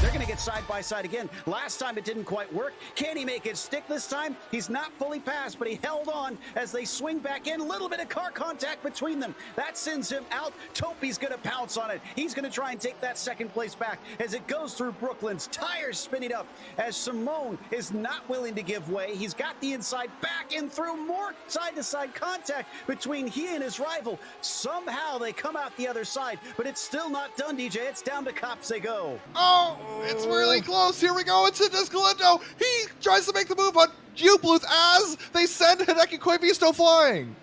They're going to get side by side again. Last time it didn't quite work. Can he make it stick this time? He's not fully passed, but he held on as they swing back in. A little bit of car contact between them. That sends him out. Topi's going to pounce on it. He's going to try and take that second place back as it goes through Brooklyn's tires spinning up as Simone is not willing to give way. He's got the inside back and through, more side-to-side contact between he and his rival. Somehow they come out the other side, but it's still not done, DJ. It's down to cops they go. Oh, it's really close. Here we go. It's Galindo. He tries to make the move on U-Bluth as they send Hideki Koivisto flying.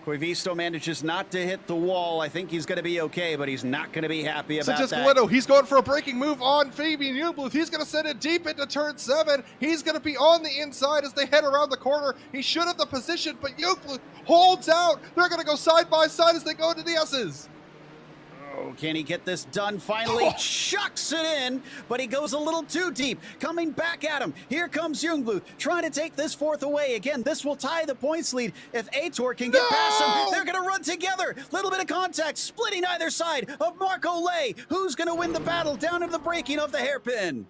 Koivisto manages not to hit the wall. I think he's going to be okay, but he's not going to be happy about that. Galindo, he's going for a braking move on Fabian U-Bluth. He's going to send it deep into turn 7. He's going to be on the inside as they head around the corner. He should have the position, but U-Bluth holds out. They're going to go side by side as they go into the S's. Oh, can he get this done finally? Oh. Chucks it in, but he goes a little too deep. Coming back at him. Here comes Jungbluth trying to take this fourth away. Again, this will tie the points lead. If Aitor can get past him, they're going to run together. Little bit of contact, splitting either side of Marco Lay. Who's going to win the battle down into the braking of the hairpin?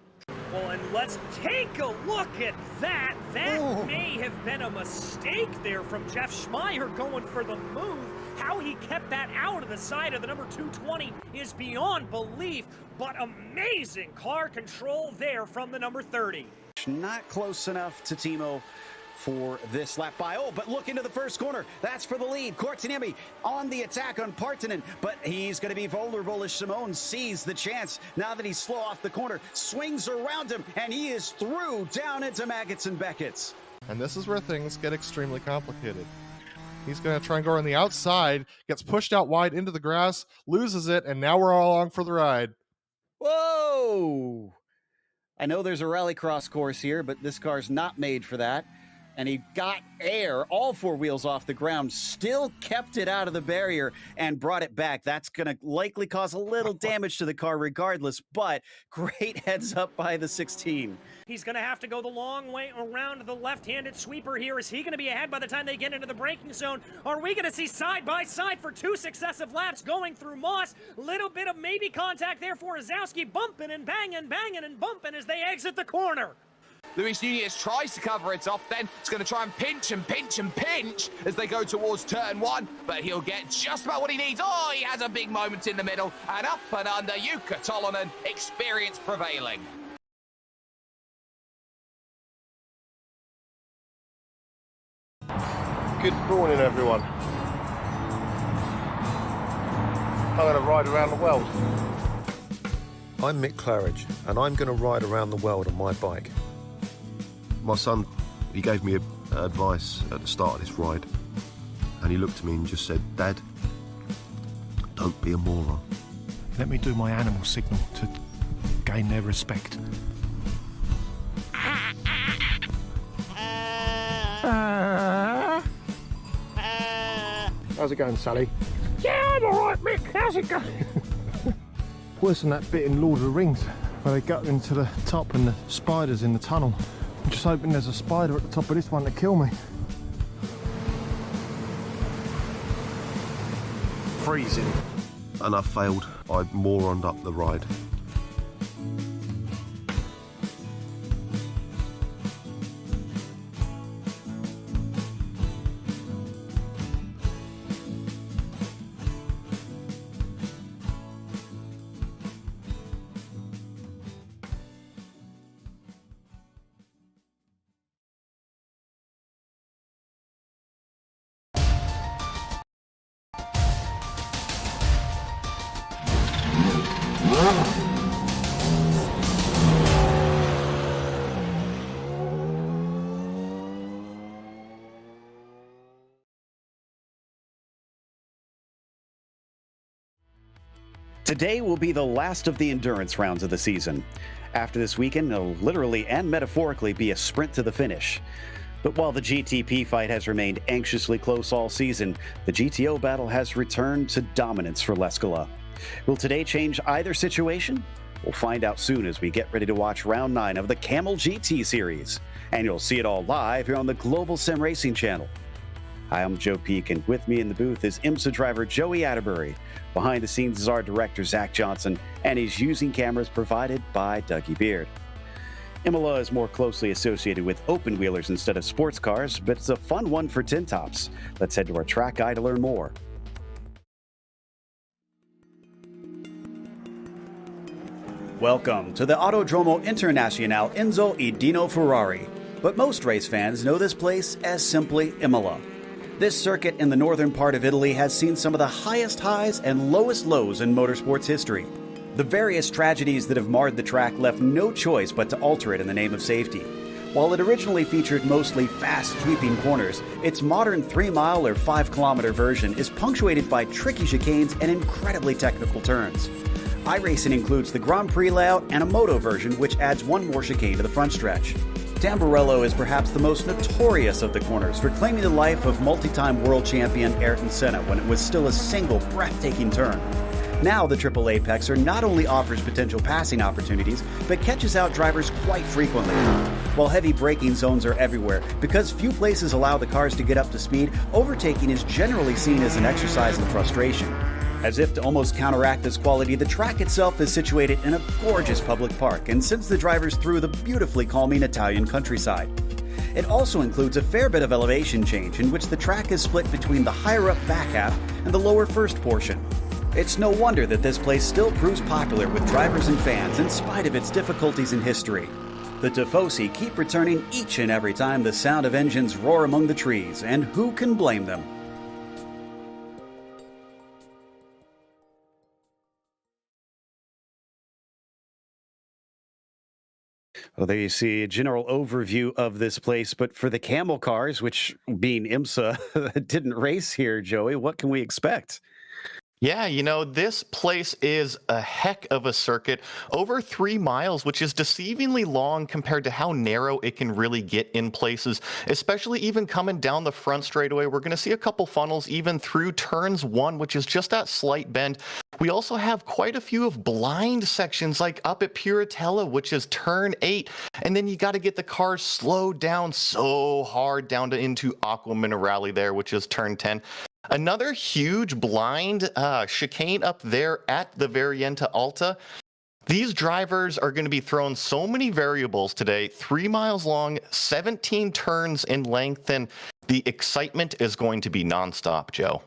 Well, and let's take a look at that. That may have been a mistake there from Jeff Schmeier going for the move. How he kept that out of the side of the number 220 is beyond belief, but amazing car control there from the number 30. Not close enough to Timo for this lap by. Oh, but look into the first corner. That's for the lead. Kortaniemi on the attack on Partanen, but he's going to be vulnerable as Simone sees the chance. Now that he's slow off the corner, swings around him, and he is through down into Maggots and Beckett's. And this is where things get extremely complicated. He's going to try and go on the outside, gets pushed out wide into the grass, loses it, and now we're all along for the ride. Whoa! I know there's a rallycross course here, but this car's not made for that. And he got air, all four wheels off the ground, still kept it out of the barrier and brought it back. That's going to likely cause a little damage to the car regardless, but great heads up by the 16. He's going to have to go the long way around the left-handed sweeper here. Is he going to be ahead by the time they get into the braking zone? Are we going to see side-by-side for 2 successive laps going through Moss? Little bit of maybe contact there for Azowski, bumping and banging and bumping as they exit the corner. Luis Nunez tries to cover it off then. It's going to try and pinch as they go towards turn 1, but he'll get just about what he needs. Oh, he has a big moment in the middle, and up and under Jukka Tolonen, experience prevailing. Good morning, everyone. I'm going to ride around the world. I'm Mick Claridge, and I'm going to ride around the world on my bike. My son, he gave me advice at the start of this ride, and he looked at me and just said, "Dad, don't be a moron." Let me do my animal signal to gain their respect. How's it going, Sally? Yeah, I'm alright, Mick. How's it going? Worse than that bit in Lord of the Rings where they go into the top and the spiders in the tunnel. I'm just hoping there's a spider at the top of this one to kill me. Freezing. And I failed. I moroned up the ride. Today will be the last of the endurance rounds of the season. After this weekend, it'll literally and metaphorically be a sprint to the finish. But while the GTP fight has remained anxiously close all season, the GTO battle has returned to dominance for Leskala. Will today change either situation? We'll find out soon as we get ready to watch round 9 of the Camel GT series. And you'll see it all live here on the Global SimRacing Channel. Hi, I'm Joe Peak, and with me in the booth is IMSA driver Joey Atterbury. Behind the scenes is our director, Zach Johnson, and he's using cameras provided by Dougie Beard. Imola is more closely associated with open-wheelers instead of sports cars, but it's a fun one for tin tops. Let's head to our track guide to learn more. Welcome to the Autodromo Internazionale Enzo e Dino Ferrari, but most race fans know this place as simply Imola. This circuit in the northern part of Italy has seen some of the highest highs and lowest lows in motorsports history. The various tragedies that have marred the track left no choice but to alter it in the name of safety. While it originally featured mostly fast, sweeping corners, its modern 3-mile or 5-kilometer version is punctuated by tricky chicanes and incredibly technical turns. iRacing includes the Grand Prix layout and a moto version, which adds one more chicane to the front stretch. Tamburello is perhaps the most notorious of the corners for claiming the life of multi-time world champion Ayrton Senna when it was still a single breathtaking turn. Now the Triple Apexer not only offers potential passing opportunities, but catches out drivers quite frequently. While heavy braking zones are everywhere, because few places allow the cars to get up to speed, overtaking is generally seen as an exercise in frustration. As if to almost counteract this quality, the track itself is situated in a gorgeous public park and sends the drivers through the beautifully calming Italian countryside. It also includes a fair bit of elevation change in which the track is split between the higher up back half and the lower first portion. It's no wonder that this place still proves popular with drivers and fans in spite of its difficulties in history. The Tifosi keep returning each and every time the sound of engines roar among the trees, and who can blame them? Well, there you see a general overview of this place, but for the Camel cars, which being IMSA didn't race here, Joey, what can we expect? Yeah, this place is a heck of a circuit, over 3 miles, which is deceivingly long compared to how narrow it can really get in places, especially even coming down the front straightaway. We're going to see a couple funnels even through turns 1, which is just that slight bend. We also have quite a few of blind sections, like up at Puritella, which is turn 8. And then you got to get the car slowed down so hard down into Aqua Minerale there, which is turn 10. Another huge blind chicane up there at the Variante Alta. These drivers are going to be throwing so many variables today, 3 miles long, 17 turns in length, and the excitement is going to be nonstop, Joe.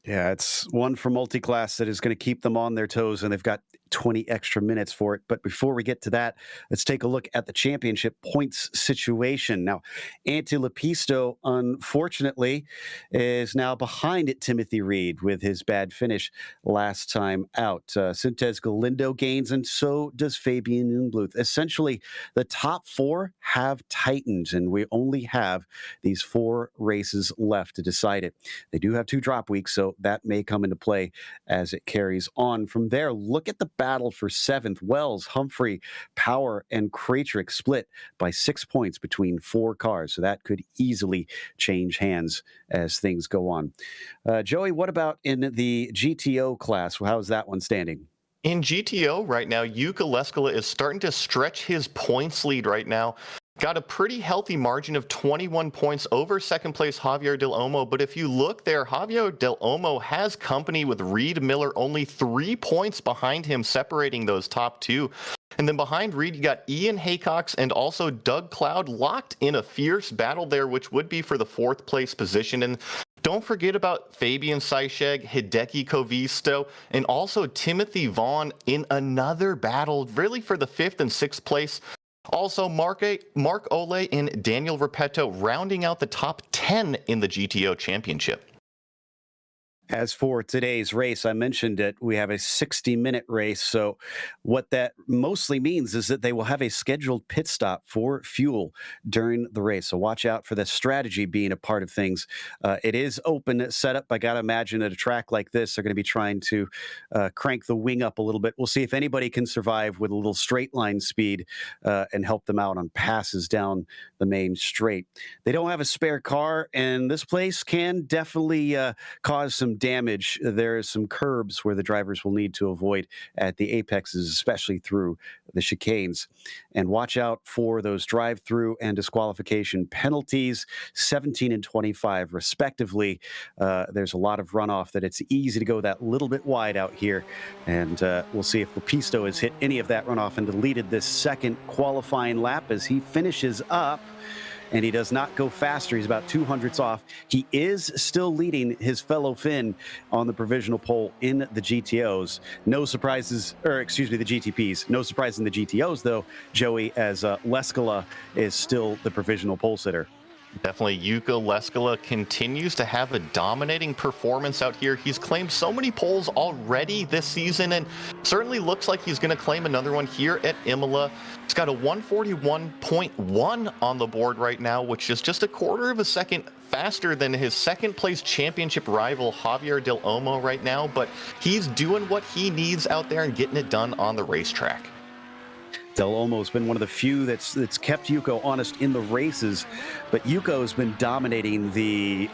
Yeah, it's one for multiclass that is going to keep them on their toes, and they've got 20 extra minutes for it. But before we get to that, let's take a look at the championship points situation. Now, Antilepisto, unfortunately, is now behind at Timothy Reed with his bad finish last time out. Sintez Galindo gains, and so does Fabian Unbluth. Essentially, the top 4 have tightened, and we only have these 4 races left to decide it. They do have 2 drop weeks, so that may come into play as it carries on. From there, look at the battle for 7th. Wells, Humphrey, Power, and Kratrick split by 6 points between 4 cars, so that could easily change hands as things go on. Joey, what about in the GTO class? How's that one standing? In GTO right now, Yuka Leskala is starting to stretch his points lead right now. Got a pretty healthy margin of 21 points over second place Javier Del Olmo. But if you look there, Javier Del Olmo has company with Reed Miller only 3 points behind him, separating those top 2. And then behind Reed, you got Ian Haycox and also Doug Cloud locked in a fierce battle there, which would be for the 4th place position. And don't forget about Fabian Seischeg, Hideki Kovisto, and also Timothy Vaughn in another battle, really for the 5th and 6th place. Also, Mark Ole and Daniel Repetto rounding out the top 10 in the GTO Championship. As for today's race, I mentioned it, we have a 60-minute race. So what that mostly means is that they will have a scheduled pit stop for fuel during the race. So watch out for the strategy being a part of things. It is open setup. I got to imagine at a track like this, they're going to be trying to crank the wing up a little bit. We'll see if anybody can survive with a little straight line speed and help them out on passes down the main straight. They don't have a spare car, and this place can definitely cause some some damage. There are some curbs where the drivers will need to avoid at the apexes, especially through the chicanes. And watch out for those drive-through and disqualification penalties, 17 and 25 respectively. There's a lot of runoff that it's easy to go that little bit wide out here. And we'll see if Lepisto has hit any of that runoff and deleted this second qualifying lap as he finishes up. And he does not go faster. He's about 200ths off. He is still leading his fellow Finn on the provisional pole in the GTOs. No surprises, or excuse me, the GTPs. No surprise in the GTOs, though, Joey, as Leskala is still the provisional pole sitter. Definitely, Yuko Leskala continues to have a dominating performance out here. He's claimed so many poles already this season, and certainly looks like he's going to claim another one here at Imola. He's got a 141.1 on the board right now, which is just a quarter of a second faster than his second-place championship rival Javier Del Olmo right now, but he's doing what he needs out there and getting it done on the racetrack. Del Olmo's been one of the few that's kept Yuko honest in the races, but Yuko's been dominating the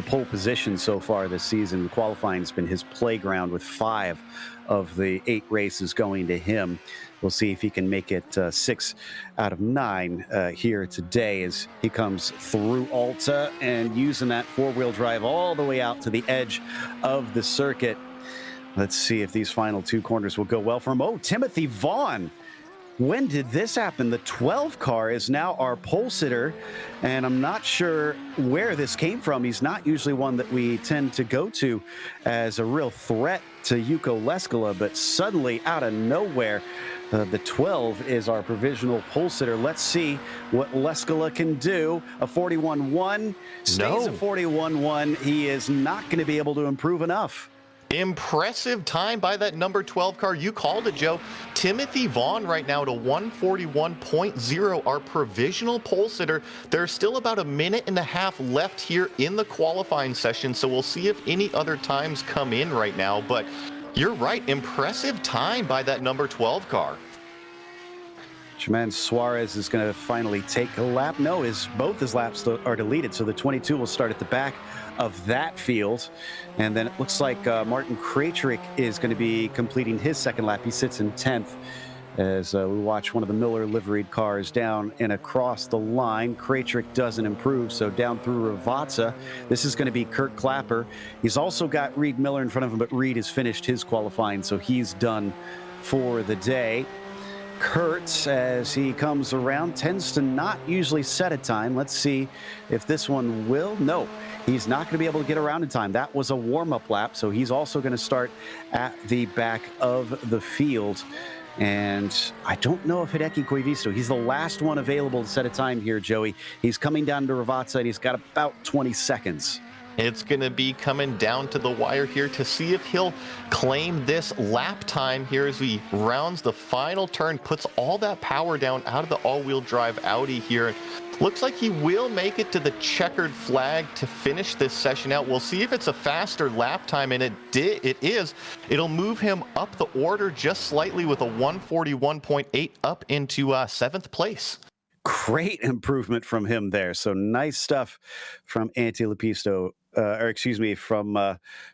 pole position so far this season. The qualifying's been his playground with 5 of the 8 races going to him. We'll see if he can make it 6 out of 9 here today as he comes through Alta and using that 4-wheel drive all the way out to the edge of the circuit. Let's see if these final 2 corners will go well for him. Oh, Timothy Vaughn. When did this happen? The 12 car is now our pole sitter, and I'm not sure where this came from. He's not usually one that we tend to go to as a real threat to Yuko Leskala, but suddenly out of nowhere, the 12 is our provisional pole sitter. Let's see what Leskala can do. A 41.1, stays a 41.1. He is not going to be able to improve enough. Impressive time by that number 12 car. You called it, Joe. Timothy Vaughn right now to 141.0, our provisional pole sitter. There's still about a minute and a half left here in the qualifying session, so we'll see if any other times come in right now. But you're right, impressive time by that number 12 car. German Suarez is going to finally take a lap. No, both his laps are deleted, so the 22 will start at the back of that field. And then it looks like Martin Krajcik is going to be completing his second lap. He sits in 10th as we watch one of the Miller liveried cars down and across the line. Krajcik doesn't improve, so down through Ravazza. This is going to be Kurt Clapper. He's also got Reed Miller in front of him, but Reed has finished his qualifying, so he's done for the day. Kurt, as he comes around, tends to not usually set a time. Let's see if this one will. No, he's not going to be able to get around in time. That was a warm-up lap, so he's also going to start at the back of the field. And I don't know if Hideki Koivisto, he's the last one available to set a time here, Joey. He's coming down to Ravazza, and he's got about 20 seconds. It's going to be coming down to the wire here to see if he'll claim this lap time here as he rounds the final turn, puts all that power down out of the all-wheel drive Audi here. Looks like he will make it to the checkered flag to finish this session out. We'll see if it's a faster lap time, and it is. It'll move him up the order just slightly with a 141.8 up into 7th place. Great improvement from him there. So nice stuff from Lepisto.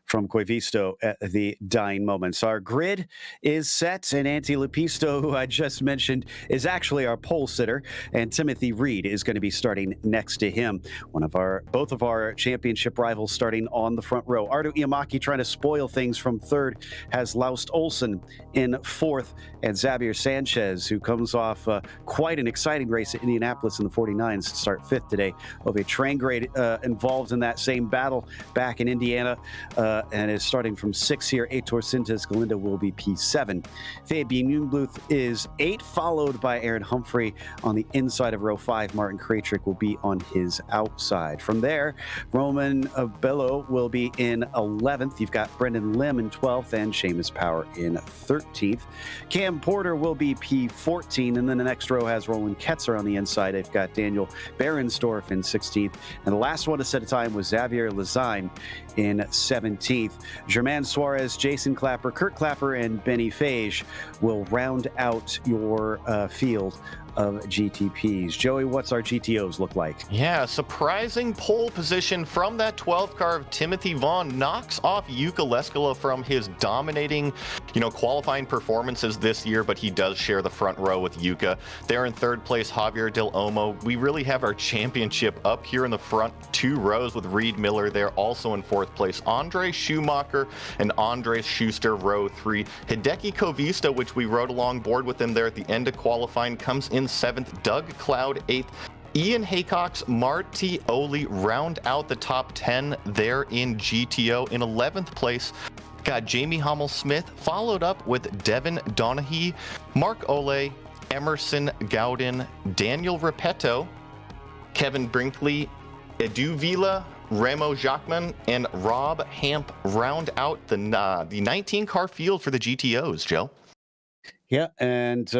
From Koivisto at the dying moments. Our grid is set, and Antti Lepisto, who I just mentioned, is actually our pole sitter, and Timothy Reed is going to be starting next to him. Both of our championship rivals starting on the front row. Artu Iamaki trying to spoil things from 3rd, has Laust Olsen in 4th, and Xavier Sanchez, who comes off quite an exciting race at Indianapolis in the 49s to start 5th today. Ove Trangrade involved in that same battle back in Indiana, and is starting from 6 here. Heitor Sintes Galindo will be P7. Fabian Jungbluth is 8, followed by Aaron Humphrey on the inside of row 5. Martin Krajcik will be on his outside. From there, Roman Bello will be in 11th. You've got Brendan Lim in 12th and Seamus Power in 13th. Cam Porter will be P14, and then the next row has Roland Ketzer on the inside. They've got Daniel Berensdorf in 16th, and the last one to set a time was Xavier Lazine in 17th. Germain Suarez, Jason Clapper, Kurt Clapper, and Benny Fage will round out your field of GTPs. Joey, what's our GTOs look like? Yeah, surprising pole position from that 12 car of Timothy Vaughn knocks off Jukka Leskala from his dominating, qualifying performances this year, but he does share the front row with Jukka. There in third place, Javier Del Olmo. We really have our championship up here in the front 2 rows with Reed Miller there, also in fourth place. Andre Schumacher and Andres Schuster, row 3. Hideki Kovista, which we rode along board with him there at the end of qualifying, comes in 7th. Doug Cloud 8th. Ian Haycox, Marty Oli round out the top 10 there in GTO. In 11th place, got Jamie Hummel-Smith, followed up with Devin Donaghy, Mark Ole, Emerson Gowden, Daniel Repetto, Kevin Brinkley, Edu Vila, Remo Jacquemin, and Rob Hamp round out the 19-car field for the GTOs, Joe. Yeah, and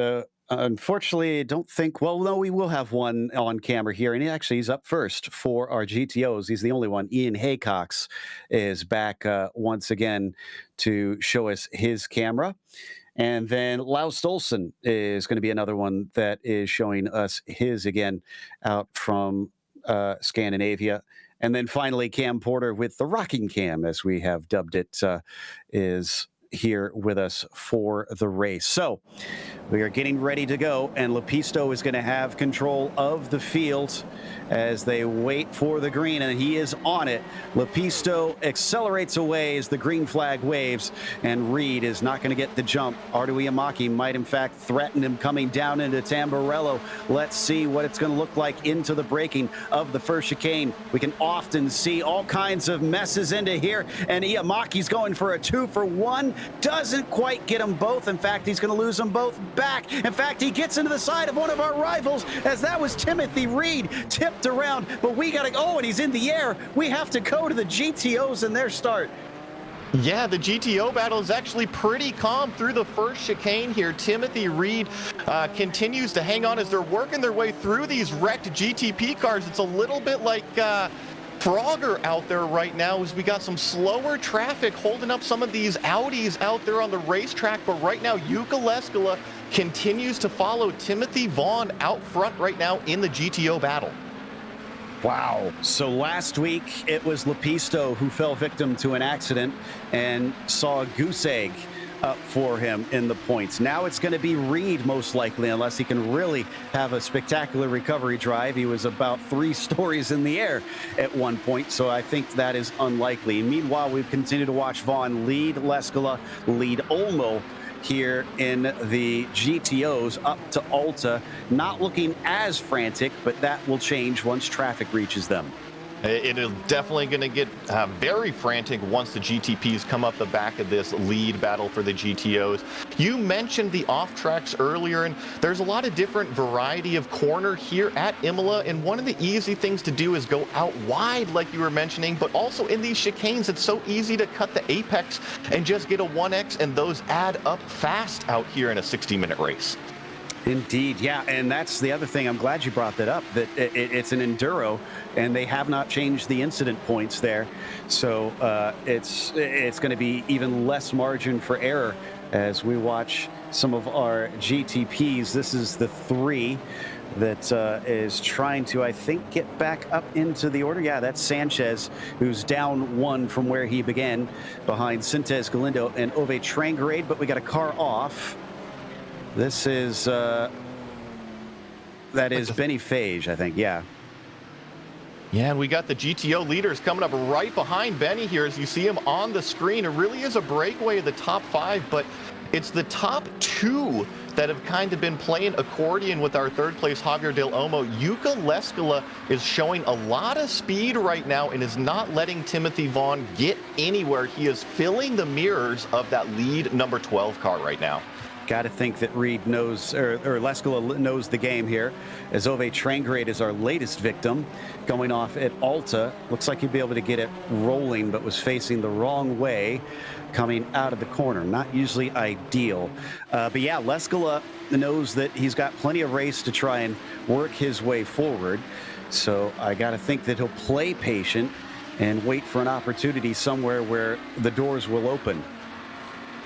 unfortunately, I don't think, well, no, we will have one on camera here, and he's up first for our GTOs. He's the only one. Ian Haycox is back once again to show us his camera. And then Lau Stolson is going to be another one that is showing us his again out from Scandinavia. And then finally, Cam Porter with the Rocking Cam, as we have dubbed it, is here with us for the race. So we are getting ready to go, and Lepisto is going to have control of the field as they wait for the green, and he is on it. Lepisto accelerates away as the green flag waves, and Reed is not going to get the jump. Artu Iamaki might in fact threaten him coming down into Tamburello. Let's see what it's going to look like into the braking of the first chicane. We can often see all kinds of messes into here, and Iamaki's going for a 2-for-1. Doesn't quite get them both. In fact, he's going to lose them both back. In fact, he gets into the side of one of our rivals, as that was Timothy Reed, tipped around. But we got to go, and he's in the air. We have to go to the GTOs and their start. Yeah, the GTO battle is actually pretty calm through the first chicane here. Timothy Reed continues to hang on as they're working their way through these wrecked GTP cars. It's a little bit like Frogger out there right now, as we got some slower traffic holding up some of these Audis out there on the racetrack. But right now, Jukka Leskala continues to follow Timothy Vaughn out front right now in the GTO battle. Wow. So last week, it was Lepisto who fell victim to an accident and saw a goose egg up for him in the points. Now it's going to be Reed, most likely, unless he can really have a spectacular recovery drive. He was about 3 stories in the air at one point, so I think that is unlikely. Meanwhile, we've continued to watch Vaughn lead Leskala, lead Olmo here in the GTOs up to Alta. Not looking as frantic, but that will change once traffic reaches them. It is definitely going to get very frantic once the GTPs come up the back of this lead battle for the GTOs. You mentioned the off-tracks earlier, and there's a lot of different variety of corner here at Imola, and one of the easy things to do is go out wide, like you were mentioning, but also in these chicanes, it's so easy to cut the apex and just get a 1X, and those add up fast out here in a 60-minute race. Indeed, yeah, and that's the other thing. I'm glad you brought that up, that it's an enduro, and they have not changed the incident points there. So it's going to be even less margin for error as we watch some of our GTPs. This is the 3 that is trying to, I think, get back up into the order. Yeah, that's Sanchez, who's down 1 from where he began, behind Sintez Galindo and Ove Trangarade, but we got a car off. This is, that is Benny Fage, I think, yeah. Yeah, and we got the GTO leaders coming up right behind Benny here as you see him on the screen. It really is a breakaway of the top 5, but it's the top 2 that have kind of been playing accordion with our third place Javier Del Olmo. Jukka Leskala is showing a lot of speed right now and is not letting Timothy Vaughn get anywhere. He is filling the mirrors of that lead number 12 car right now. Got to think that Reed knows, or Leskala knows the game here, as Ove Trangrade is our latest victim, going off at Alta. Looks like he'd be able to get it rolling, but was facing the wrong way coming out of the corner. Not usually ideal. But yeah, Leskala knows that he's got plenty of race to try and work his way forward. So I got to think that he'll play patient and wait for an opportunity somewhere where the doors will open.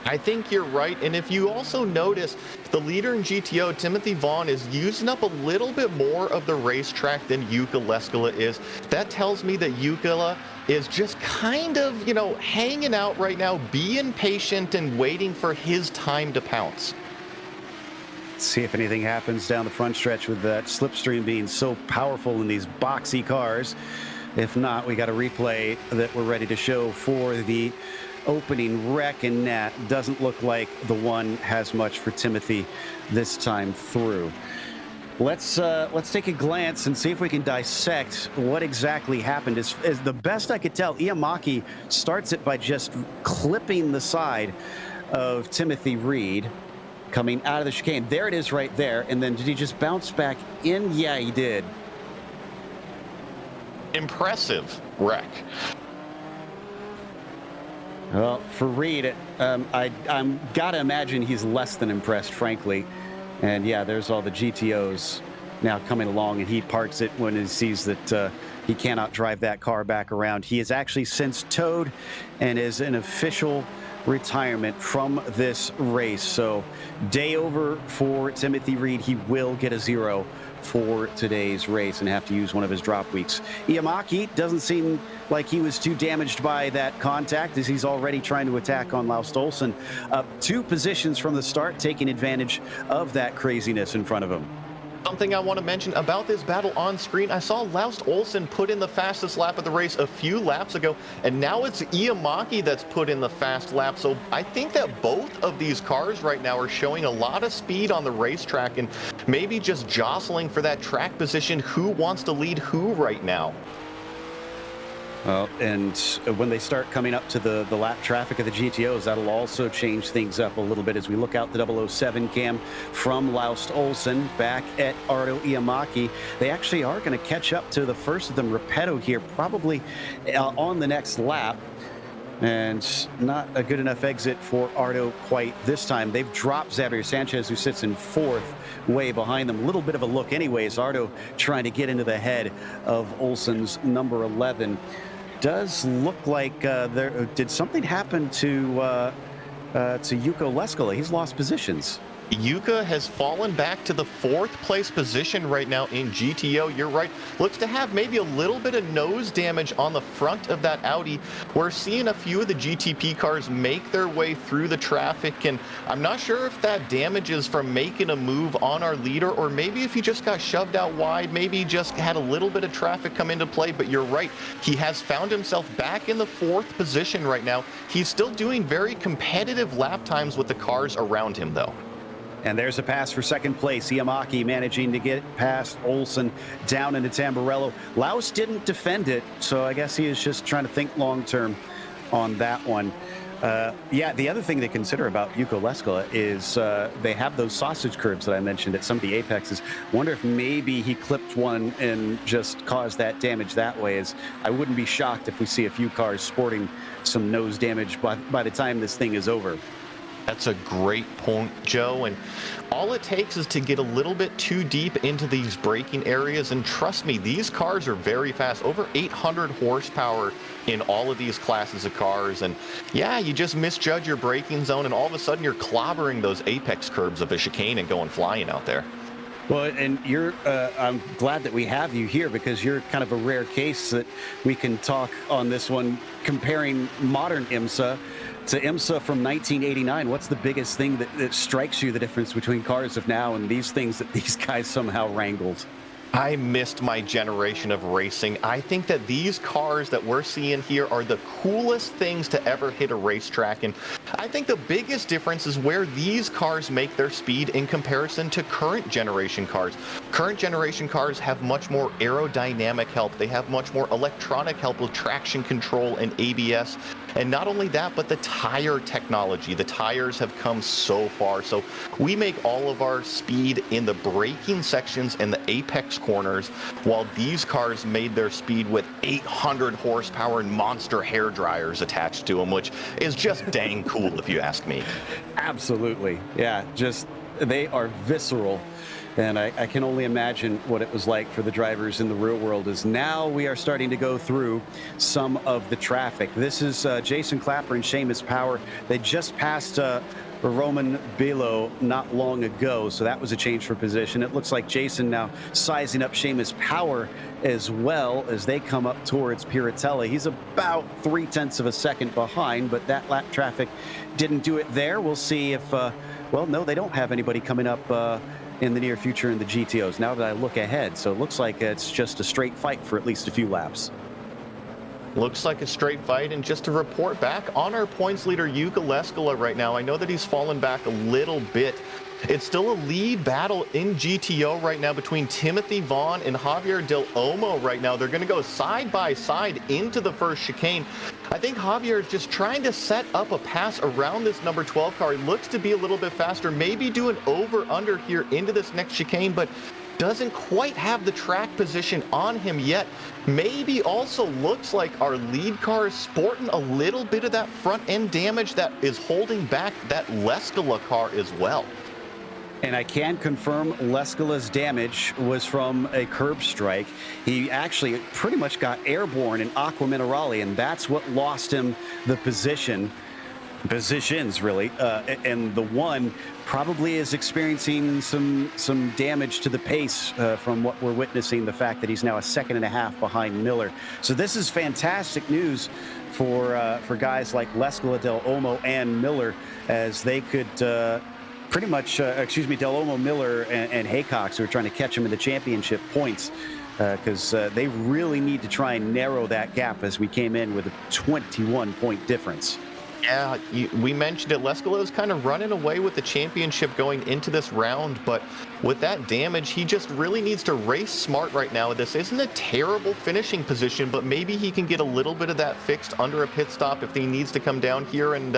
I think you're right, and if you also notice, the leader in GTO, Timothy Vaughn, is using up a little bit more of the racetrack than Jukka Leskola is. That tells me that Jukka is just kind of, you know, hanging out right now, being patient and waiting for his time to pounce. Let's see if anything happens down the front stretch with that slipstream being so powerful in these boxy cars. If not, we got a replay that we're ready to show for the opening wreck, and that doesn't look like the one has much for Timothy this time through. Let's take a glance and see if we can dissect what exactly happened. As the best I could tell, Iamaki starts it by just clipping the side of Timothy Reed coming out of the chicane. There it is right there. And then did he just bounce back in? Yeah, he did. Impressive wreck. Well, for Reed, I'm gotta imagine he's less than impressed, frankly. And yeah, there's all the GTOs now coming along, and he parks it when he sees that he cannot drive that car back around. He is actually since towed and is an official retirement from this race. So day over for Timothy Reed. He will get a 0 for today's race and have to use one of his drop weeks. Iamaki doesn't seem like he was too damaged by that contact, as he's already trying to attack on Laust Olsen. 2 positions from the start, taking advantage of that craziness in front of him. Something I want to mention about this battle on screen, I saw Laust Olsen put in the fastest lap of the race a few laps ago, and now it's Iamaki that's put in the fast lap. So I think that both of these cars right now are showing a lot of speed on the racetrack and maybe just jostling for that track position. Who wants to lead who right now? Well, and when they start coming up to the lap traffic of the GTOs, that'll also change things up a little bit as we look out the 007 cam from Laust Olsen back at Ardo Iamaki. They actually are going to catch up to the first of them, Repetto, here, probably on the next lap. And not a good enough exit for Ardo quite this time. They've dropped Xavier Sanchez, who sits in 4th, way behind them. A little bit of a look anyways. Ardo trying to get into the head of Olsen's number 11. Does look like did something happen to Jukka Leskola? He's lost positions. Jukka has fallen back to the 4th place position right now in GTO. You're right. Looks to have maybe a little bit of nose damage on the front of that Audi. We're seeing a few of the GTP cars make their way through the traffic, and I'm not sure if that damage is from making a move on our leader, or maybe if he just got shoved out wide, maybe he just had a little bit of traffic come into play. But you're right. He has found himself back in the 4th position right now. He's still doing very competitive lap times with the cars around him, though. And there's a pass for second place. Iamaki managing to get past Olsen down into Tamburello. Laust didn't defend it, so I guess he is just trying to think long-term on that one. Yeah, the other thing to consider about Jukka Leskola is they have those sausage curbs that I mentioned at some of the apexes. Wonder if maybe he clipped one and just caused that damage that way. As I wouldn't be shocked if we see a few cars sporting some nose damage by the time this thing is over. That's a great point, Joe, and all it takes is to get a little bit too deep into these braking areas, and trust me, these cars are very fast, over 800 horsepower in all of these classes of cars, and yeah, you just misjudge your braking zone, and all of a sudden you're clobbering those apex curbs of a chicane and going flying out there. Well, and I'm glad that we have you here, because you're kind of a rare case that we can talk on this one, comparing modern IMSA to IMSA from 1989. What's the biggest thing that strikes you, the difference between cars of now and these things that these guys somehow wrangled? I missed my generation of racing. I think that these cars that we're seeing here are the coolest things to ever hit a racetrack. And I think the biggest difference is where these cars make their speed in comparison to current generation cars. Current generation cars have much more aerodynamic help. They have much more electronic help with traction control and ABS. And not only that, but the tire technology. The tires have come so far. So we make all of our speed in the braking sections and the apex corners, while these cars made their speed with 800 horsepower and monster hair dryers attached to them, which is just dang cool if you ask me. Absolutely. Yeah, just they are visceral And I can only imagine what it was like for the drivers in the real world, as now we are starting to go through some of the traffic. This is Jason Clapper and Seamus Power. They just passed Roman Bilo not long ago, so that was a change for position. It looks like Jason now sizing up Seamus Power as well as they come up towards Piratella. He's about 0.3 of a second behind, but that lap traffic didn't do it there. We'll see if, well, no, they don't have anybody coming up in the near future in the GTOs now that I look ahead. So it looks like it's just a straight fight for at least a few laps. Looks like a straight fight, and just to report back on our points leader, Yuka Leskola right now, I know that he's fallen back a little bit. It's still a lead battle in GTO right now between Timothy Vaughn and Javier Del Olmo right now. They're going to go side by side into the first chicane. I think Javier is just trying to set up a pass around this number 12 car. He looks to be a little bit faster, maybe do an over-under here into this next chicane, but doesn't quite have the track position on him yet. Maybe also looks like our lead car is sporting a little bit of that front end damage that is holding back that Leskola car as well. And I can confirm Leskola's damage was from a curb strike. He actually pretty much got airborne in Aqua Minerale, and that's what lost him the positions really. And the one probably is experiencing some damage to the pace from what we're witnessing, the fact that he's now a 1.5 seconds behind Miller. So this is fantastic news for guys like Leskola, Del Olmo, and Miller, as they could pretty much, Del Olmo, Miller, and Haycox, who are trying to catch him in the championship points, because they really need to try and narrow that gap, as we came in with a 21-point difference. Yeah, we mentioned it. Leskola is kind of running away with the championship going into this round, but with that damage, he just really needs to race smart right now. This isn't a terrible finishing position, but maybe he can get a little bit of that fixed under a pit stop if he needs to come down here and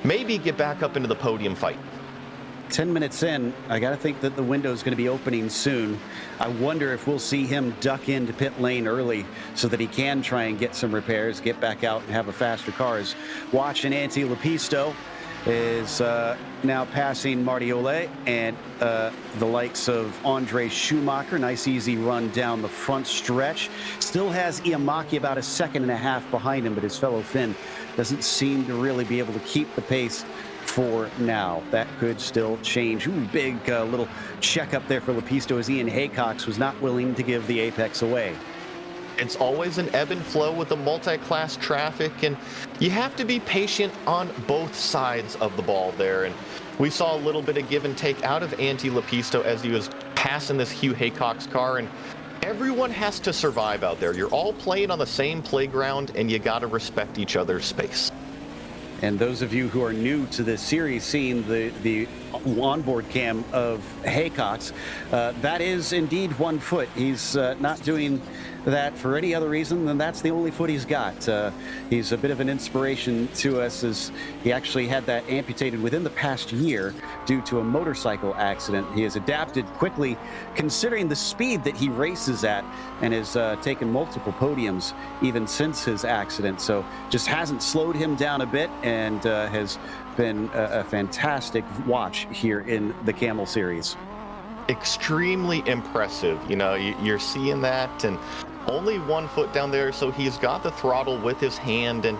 maybe get back up into the podium fight. 10 minutes in, I got to think that the window is going to be opening soon. I wonder if we'll see him duck into pit lane early so that he can try and get some repairs, get back out and have a faster car. As watching Antti Lepisto is now passing Martiole and the likes of Andre Schumacher. Nice easy run down the front stretch. Still has Iamaki about 1.5 seconds behind him, but his fellow Finn doesn't seem to really be able to keep the pace for now. That could still change. Ooh, big little check up there for Lepisto, as Ian Haycox was not willing to give the apex away. It's always an ebb and flow with the multi-class traffic, and you have to be patient on both sides of the ball there. And we saw a little bit of give and take out of Antti Lepisto as he was passing this Hugh Haycox car, and everyone has to survive out there. You're all playing on the same playground, and you got to respect each other's space. And those of you who are new to this series, seeing the onboard cam of Haycox, that is indeed 1 foot. He's not doing that for any other reason than that's the only foot he's got. He's a bit of an inspiration to us, as he actually had that amputated within the past year due to a motorcycle accident. He has adapted quickly, considering the speed that he races at, and has taken multiple podiums even since his accident. So just hasn't slowed him down a bit, and has been a fantastic watch here in the Camel series. Extremely impressive. You know, you're seeing that, and only 1 foot down there, so he's got the throttle with his hand. And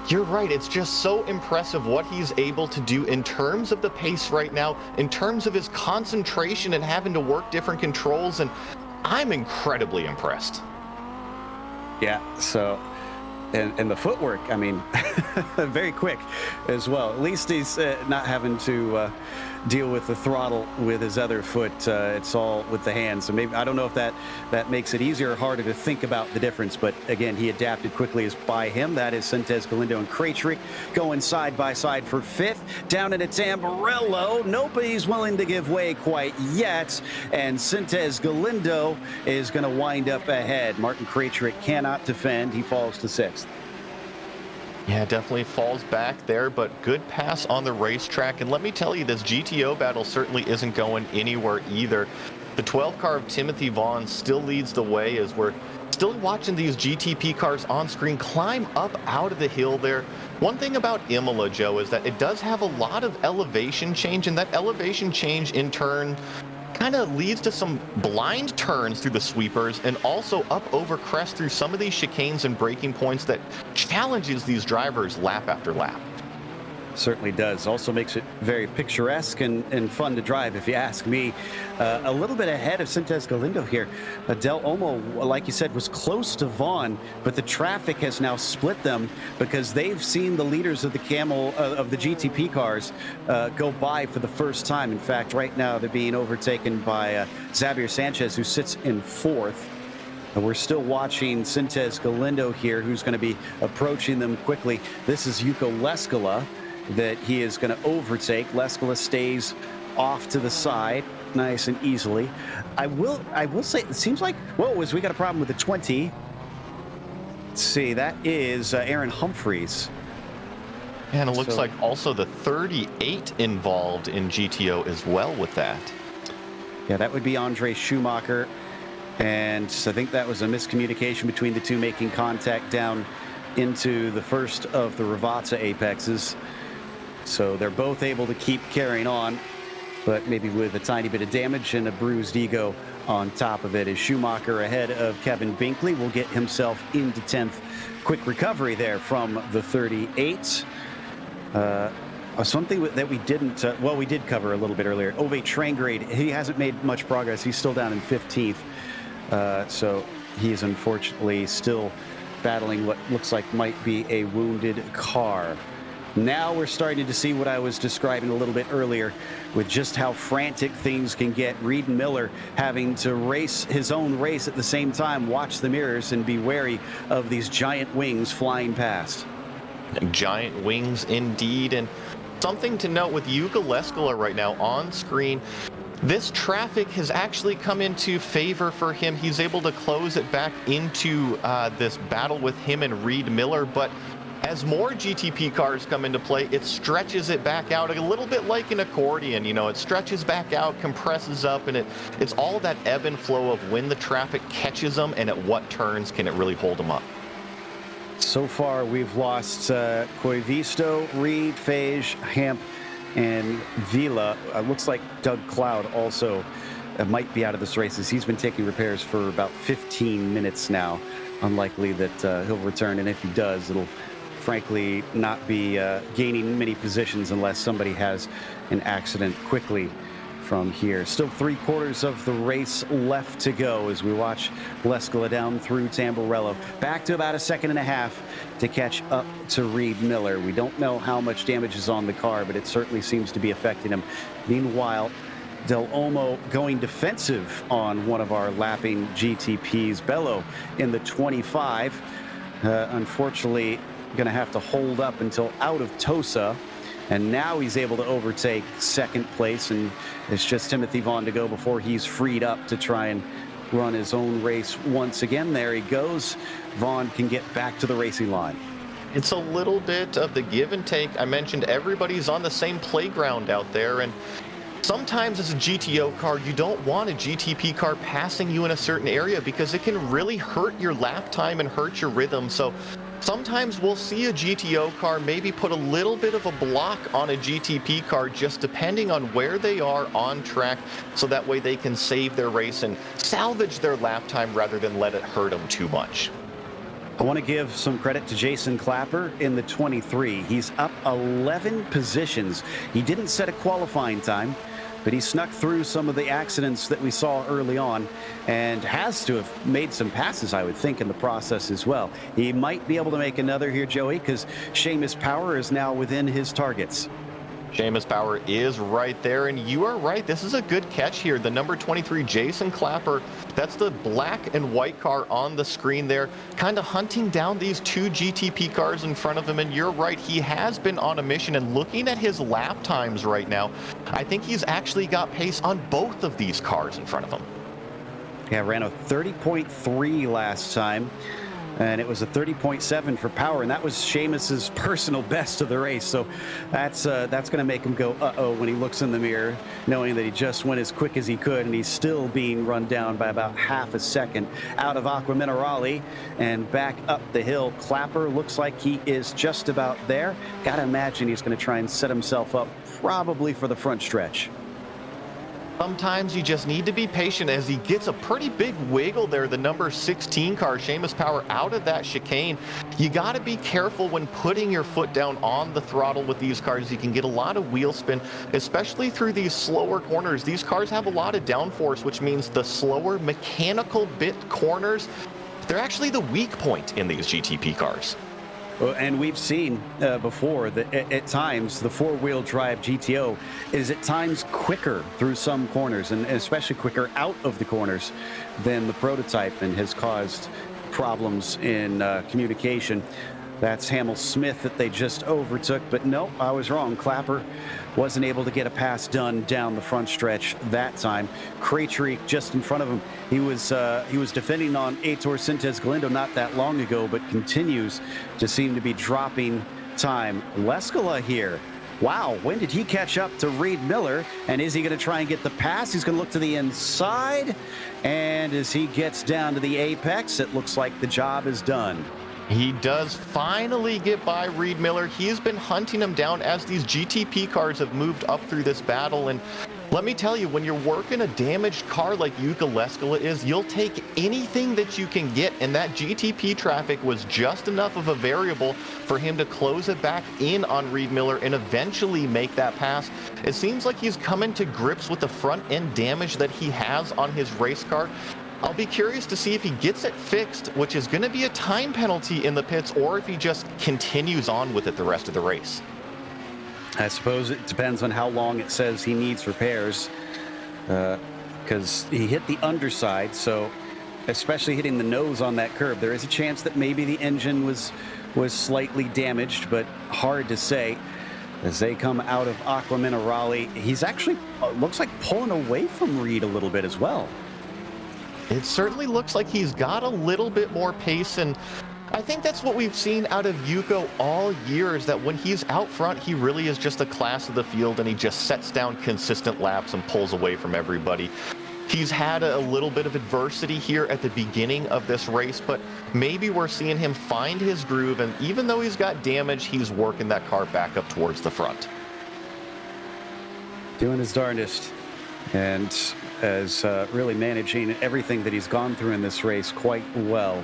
you're right, it's just so impressive what he's able to do in terms of the pace right now, in terms of his concentration and having to work different controls, and I'm incredibly impressed. Yeah, so and the footwork, I mean, very quick as well. At least he's not having to deal with the throttle with his other foot. It's all with the hand. So maybe, I don't know if that makes it easier or harder to think about the difference. But again, he adapted quickly as by him. That is Sintez Galindo and Krejcik going side by side for 5th. Down in its Tamburello, nobody's willing to give way quite yet. And Sintez Galindo is going to wind up ahead. Martin Krejcik cannot defend. He falls to 6th. Yeah, definitely falls back there, but good pass on the racetrack. And let me tell you, this GTO battle certainly isn't going anywhere either. The 12 car of Timothy Vaughn still leads the way, as we're still watching these GTP cars on screen climb up out of the hill there. One thing about Imola, Joe, is that it does have a lot of elevation change, and that elevation change in turn kind of leads to some blind turns through the sweepers and also up over crest through some of these chicanes and braking points that challenges these drivers lap after lap. Certainly does. Also makes it very picturesque and fun to drive, if you ask me. A little bit ahead of Sintez Galindo here. Del Olmo, like you said, was close to Vaughn, but the traffic has now split them because they've seen the leaders of the of the GTP cars go by for the first time. In fact, right now they're being overtaken by Xavier Sanchez, who sits in 4th. We're still watching Sintez Galindo here, who's going to be approaching them quickly. This is Yuko Leskala that he is going to overtake. Leskala stays off to the side nice and easily. I will say it seems like, whoa, we got a problem with the 20. Let's see, that is Aaron Humphreys. And it looks like also the 38 involved in GTO as well with that. Yeah, that would be Andre Schumacher. And I think that was a miscommunication between the two, making contact down into the first of the Rivazza apexes. So they're both able to keep carrying on, but maybe with a tiny bit of damage and a bruised ego on top of it. As Schumacher ahead of Kevin Binkley will get himself into 10th. Quick recovery there from the 38. Something that we didn't, well, we did cover a little bit earlier. Ove Trangrade, he hasn't made much progress. He's still down in 15th. So he is unfortunately still battling what looks like might be a wounded car. Now we're starting to see what I was describing a little bit earlier with just how frantic things can get. Reed Miller having to race his own race at the same time, watch the mirrors and be wary of these giant wings flying past. Giant wings indeed. And something to note with Yuka Leskala right now on screen, this traffic has actually come into favor for him. He's able to close it back into this battle with him and Reed Miller, but as more GTP cars come into play, it stretches it back out a little bit like an accordion. You know, it stretches back out, compresses up, and it's all that ebb and flow of when the traffic catches them and at what turns can it really hold them up. So far, we've lost Koivisto, Reed, Fage, Hamp, and Vila. Looks like Doug Cloud also might be out of this race, as he's been taking repairs for about 15 minutes now. Unlikely that he'll return, and if he does, it'll frankly not be gaining many positions unless somebody has an accident quickly from here. Still 3/4 of the race left to go as we watch Leskala down through Tamburello. Back to about a 1.5 seconds to catch up to Reed Miller. We don't know how much damage is on the car, but it certainly seems to be affecting him. Meanwhile, Del Olmo going defensive on one of our lapping GTPs. Bello in the 25. Unfortunately, going to have to hold up until out of Tosa. And now he's able to overtake 2nd place, and it's just Timothy Vaughn to go before he's freed up to try and run his own race once again. There he goes. Vaughn can get back to the racing line. It's a little bit of the give and take. I mentioned everybody's on the same playground out there, and sometimes as a GTO car, you don't want a GTP car passing you in a certain area because it can really hurt your lap time and hurt your rhythm. So sometimes we'll see a GTO car maybe put a little bit of a block on a GTP car just depending on where they are on track, so that way they can save their race and salvage their lap time rather than let it hurt them too much. I want to give some credit to Jason Clapper in the 23. He's up 11 positions. He didn't set a qualifying time, but he snuck through some of the accidents that we saw early on and has to have made some passes, I would think, in the process as well. He might be able to make another here, Joey, because Seamus Power is now within his targets. Seamus Power is right there, and you are right. This is a good catch here. The number 23, Jason Clapper, that's the black and white car on the screen there, kind of hunting down these 2 GTP cars in front of him. And you're right, he has been on a mission, and looking at his lap times right now, I think he's actually got pace on both of these cars in front of him. Yeah, ran a 30.3 last time. And it was a 30.7 for Power, and that was Seamus's personal best of the race. So that's going to make him go uh-oh when he looks in the mirror, knowing that he just went as quick as he could, and he's still being run down by about 1/2 second out of Aqua Minerale and back up the hill. Clapper looks like he is just about there. Got to imagine he's going to try and set himself up probably for the front stretch. Sometimes you just need to be patient as he gets a pretty big wiggle there. The number 16 car, Seamus Power, out of that chicane. You got to be careful when putting your foot down on the throttle with these cars. You can get a lot of wheel spin, especially through these slower corners. These cars have a lot of downforce, which means the slower mechanical bit corners, they're actually the weak point in these GTP cars. And we've seen before that at times the four-wheel drive GTO is at times quicker through some corners, and especially quicker out of the corners than the prototype, and has caused problems in communication. That's Hamel Smith that they just overtook, but no, I was wrong. Clapper wasn't able to get a pass done down the front stretch that time. Craytree just in front of him. He was defending on Aitor Sintes Galindo not that long ago, but continues to seem to be dropping time. Lescala here. Wow, when did he catch up to Reed Miller? And is he going to try and get the pass? He's going to look to the inside. And as he gets down to the apex, it looks like the job is done. He does finally get by Reed Miller. He has been hunting him down as these GTP cars have moved up through this battle. And let me tell you, when you're working a damaged car like Jukka Leskala is, you'll take anything that you can get. And that GTP traffic was just enough of a variable for him to close it back in on Reed Miller and eventually make that pass. It seems like he's coming to grips with the front end damage that he has on his race car. I'll be curious to see if he gets it fixed, which is going to be a time penalty in the pits, or if he just continues on with it the rest of the race. I suppose it depends on how long it says he needs repairs, because he hit the underside, so especially hitting the nose on that curb, there is a chance that maybe the engine was slightly damaged, but hard to say. As they come out of Aqua Minerale, he's actually looks like pulling away from Reed a little bit as well. It certainly looks like he's got a little bit more pace, and I think that's what we've seen out of Yuko all year, is that when he's out front, he really is just a class of the field, and he just sets down consistent laps and pulls away from everybody. He's had a little bit of adversity here at the beginning of this race, but maybe we're seeing him find his groove, and even though he's got damage, he's working that car back up towards the front. Doing his darndest, and as really managing everything that he's gone through in this race quite well,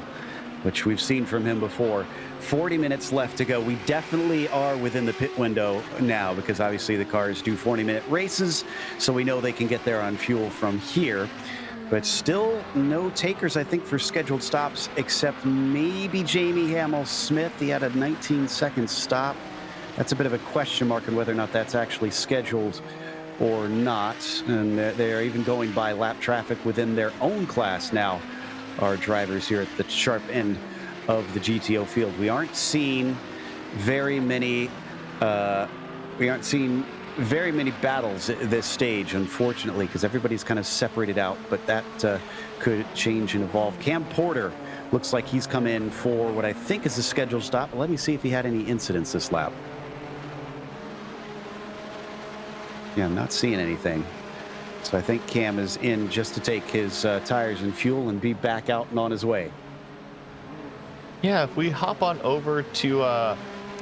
which we've seen from him before. 40 minutes left to go. We definitely are within the pit window now, because obviously the cars do 40-minute races, so we know they can get there on fuel from here. But still no takers, I think, for scheduled stops, except maybe Jamie Hamel Smith. He had a 19-second stop. That's a bit of a question mark on whether or not that's actually scheduled or not, and they're even going by lap traffic within their own class now, our drivers here at the sharp end of the GTO field. We aren't seeing very many battles at this stage, unfortunately, because everybody's kind of separated out, but that could change and evolve. Cam Porter looks like he's come in for what I think is a scheduled stop. Let me see if he had any incidents this lap. Yeah, I'm not seeing anything. So I think Cam is in just to take his tires and fuel and be back out and on his way. Yeah, if we hop on over to,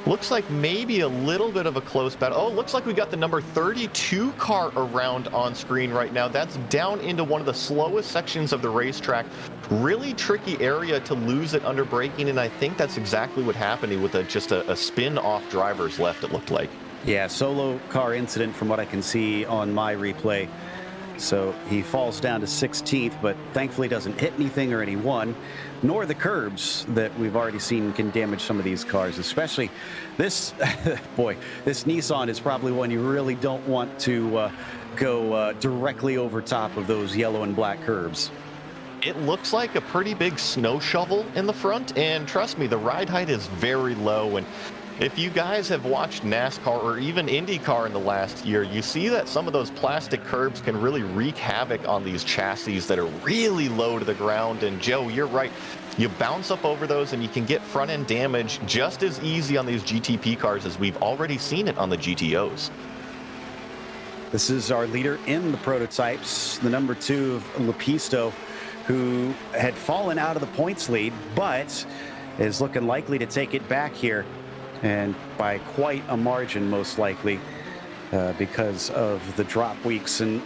looks like maybe a little bit of a close battle. Oh, looks like we got the number 32 car around on screen right now. That's down into one of the slowest sections of the racetrack. Really tricky area to lose it under braking, and I think that's exactly what happened with just a spin off drivers left, it looked like. Yeah, solo car incident from what I can see on my replay. So he falls down to 16th, but thankfully doesn't hit anything or anyone, nor the curbs that we've already seen can damage some of these cars, especially this, boy, this Nissan is probably one you really don't want to go directly over top of those yellow and black curbs. It looks like a pretty big snow shovel in the front, and trust me, the ride height is very low, and if you guys have watched NASCAR or even IndyCar in the last year, you see that some of those plastic curbs can really wreak havoc on these chassis that are really low to the ground. And Joe, you're right. You bounce up over those and you can get front end damage just as easy on these GTP cars as we've already seen it on the GTOs. This is our leader in the prototypes, the number 2 of Lepisto, who had fallen out of the points lead, but is looking likely to take it back here. And by quite a margin, most likely, because of the drop weeks. And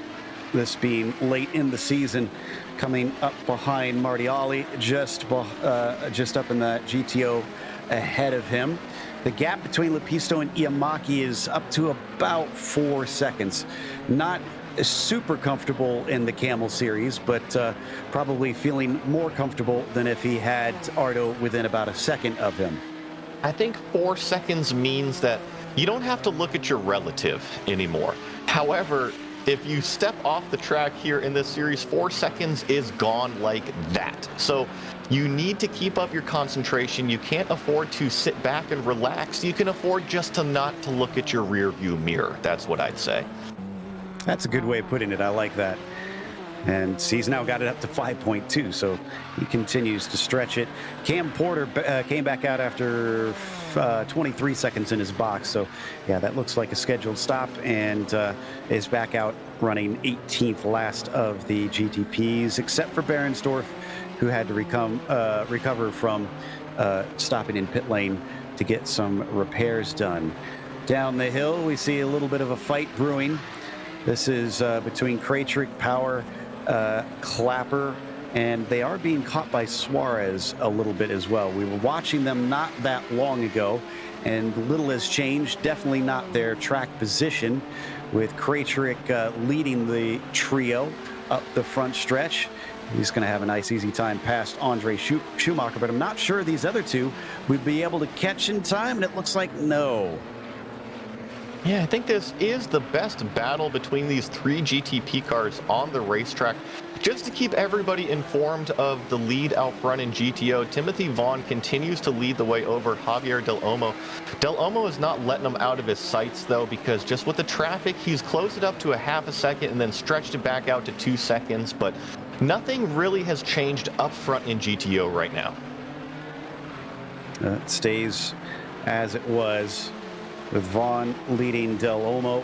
this being late in the season, coming up behind Marty Ollie, just up in the GTO ahead of him. The gap between Lepisto and Iamaki is up to about 4 seconds. Not super comfortable in the Camel series, but probably feeling more comfortable than if he had Ardo within about a second of him. I think 4 seconds means that you don't have to look at your relative anymore. However, if you step off the track here in this series, 4 seconds is gone like that. So you need to keep up your concentration. You can't afford to sit back and relax. You can afford just to not to look at your rear view mirror. That's what I'd say. That's a good way of putting it. I like that. And he's now got it up to 5.2, so he continues to stretch it. Cam Porter came back out after 23 seconds in his box, so yeah, that looks like a scheduled stop, and is back out running 18th last of the GTPs, except for Behrensdorf, who had to recover from stopping in pit lane to get some repairs done. Down the hill, we see a little bit of a fight brewing. This is between Krajcik, Power, Clapper, and they are being caught by Suarez a little bit as well. We were watching them not that long ago, and little has changed. Definitely not their track position, with Krajcik leading the trio up the front stretch. He's going to have a nice, easy time past Andre Schumacher, but I'm not sure these other two would be able to catch in time, and it looks like no. Yeah, I think this is the best battle between these 3 GTP cars on the racetrack. Just to keep everybody informed of the lead out front in GTO, Timothy Vaughn continues to lead the way over Javier Del Olmo. Del Olmo is not letting him out of his sights, though, because just with the traffic, he's closed it up to a half a second and then stretched it back out to 2 seconds. But nothing really has changed up front in GTO right now. It stays as it was, with Vaughn leading Del Olmo.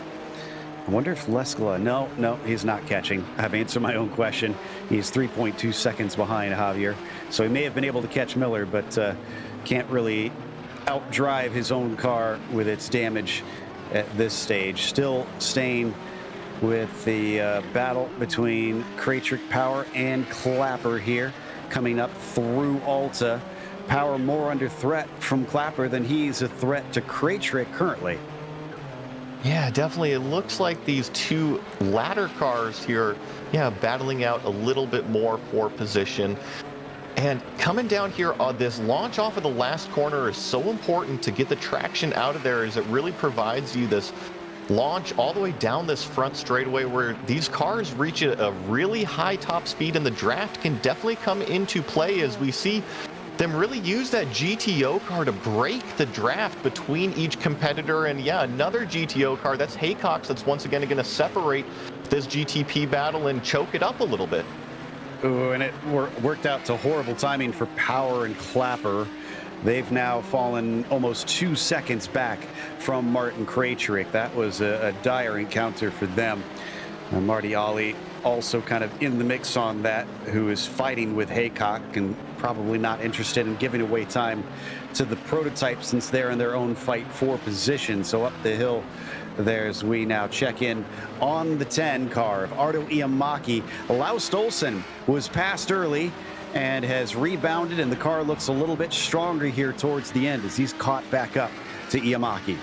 I wonder if Lescala, no, he's not catching. I've answered my own question. He's 3.2 seconds behind Javier. So he may have been able to catch Miller, but can't really outdrive his own car with its damage at this stage. Still staying with the battle between Krajcik, Power, and Clapper here, coming up through Alta. Power more under threat from Clapper than he's a threat to Krajcik currently. Yeah, definitely. It looks like these 2 ladder cars here, battling out a little bit more for position. And coming down here, this launch off of the last corner is so important to get the traction out of there, as it really provides you this launch all the way down this front straightaway where these cars reach a really high top speed, and the draft can definitely come into play as we see them really use that GTO car to break the draft between each competitor. And yeah, another GTO car, that's Haycox, that's once again going to separate this GTP battle and choke it up a little bit. Ooh, and it worked out to horrible timing for Power and Clapper. They've now fallen almost 2 seconds back from Martin Krajcik. That was a dire encounter for them. Marty Ollie also kind of in the mix on that, who is fighting with Haycock and probably not interested in giving away time to the prototype since they're in their own fight for position. So up the hill, there's we now check in on the 10 car of Ardo Iamaki. Laus Stolsen was passed early and has rebounded, and the car looks a little bit stronger here towards the end as he's caught back up to Iamaki.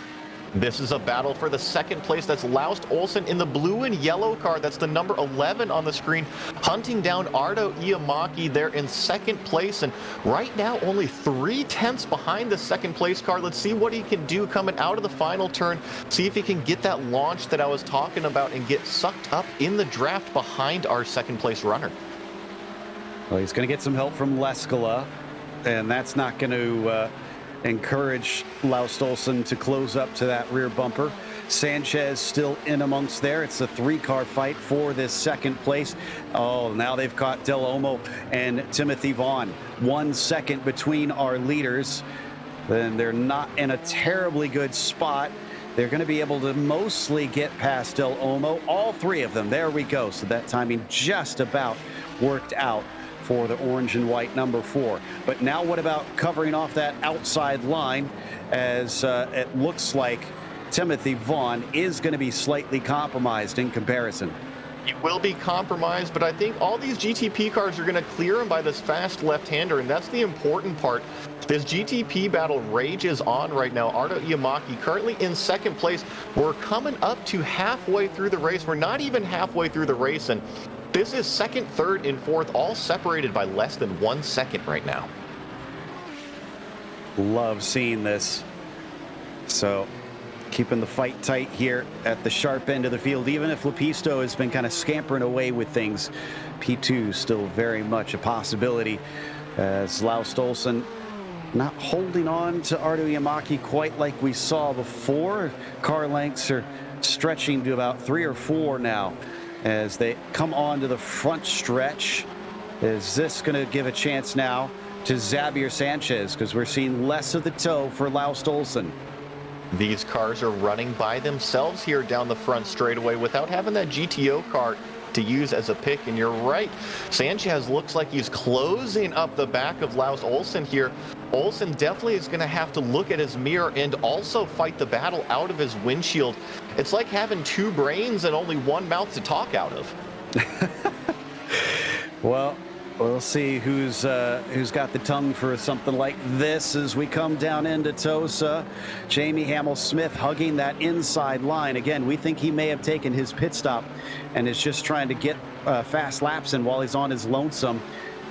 This is a battle for the second place. That's Laus Olsen in the blue and yellow car. That's the number 11 on the screen, hunting down Ardo Iamaki there in second place. And right now, only 3/10 behind the second place car. Let's see what he can do coming out of the final turn. See if he can get that launch that I was talking about and get sucked up in the draft behind our second place runner. Well, he's going to get some help from Lescala, and that's not going to encourage Laus Stolsen to close up to that rear bumper. Sanchez still in amongst there. It's a 3-car fight for this second place. Oh, now they've caught Del Olmo and Timothy Vaughn. 1 second between our leaders. Then they're not in a terribly good spot. They're going to be able to mostly get past Del Olmo. All 3 of them. There we go. So that timing just about worked out for the orange and white number 4. But now what about covering off that outside line, as it looks like Timothy Vaughn is going to be slightly compromised in comparison? He will be compromised, but I think all these GTP cars are going to clear him by this fast left-hander, and that's the important part. This GTP battle rages on right now. Ardo Iamaki currently in second place. We're coming up to halfway through the race. We're not even halfway through the race, and this is second, third, and fourth, all separated by less than 1 second right now. Love seeing this. So keeping the fight tight here at the sharp end of the field. Even if Lepisto has been kind of scampering away with things, P2 still very much a possibility, as Laust Olsen not holding on to Ardo Iamaki quite like we saw before. Car lengths are stretching to about 3 or 4 now as they come on to the front stretch. Is this going to give a chance now to Xavier Sanchez, because we're seeing less of the toe for Laust Olsen? These cars are running by themselves here down the front straightaway without having that GTO car to use as a pick. And you're right, Sanchez looks like he's closing up the back of Laust Olsen here. Olsen definitely is going to have to look at his mirror and also fight the battle out of his windshield. It's like having 2 brains and only 1 mouth to talk out of. Well, we'll see who's got the tongue for something like this as we come down into Tosa. Jamie Hamill-Smith hugging that inside line. Again, we think he may have taken his pit stop and is just trying to get fast laps in while he's on his lonesome.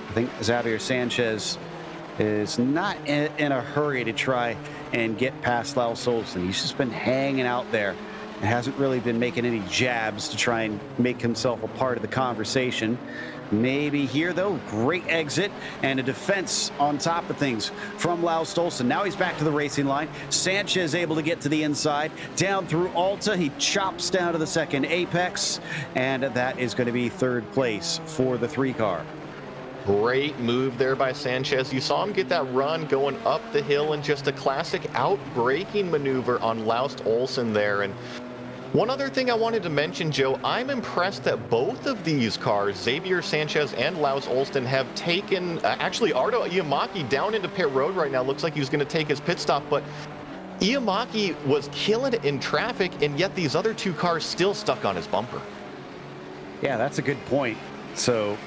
I think Xavier Sanchez is not in a hurry to try and get past Laust Olsen. He's just been hanging out there and hasn't really been making any jabs to try and make himself a part of the conversation. Maybe here, though, great exit and a defense on top of things from Laust Olsen. Now he's back to the racing line. Sanchez able to get to the inside, down through Alta. He chops down to the second apex, and that is going to be third place for the 3-car. Great move there by Sanchez. You saw him get that run going up the hill and just a classic out-braking maneuver on Laust Olsen there. And one other thing I wanted to mention, Joe, I'm impressed that both of these cars, Xavier Sanchez and Laust Olsen, have taken, actually Ardo Iamaki down into pit road right now. Looks like he was going to take his pit stop, but Iamaki was killing it in traffic, and yet these other 2 cars still stuck on his bumper. Yeah, that's a good point. So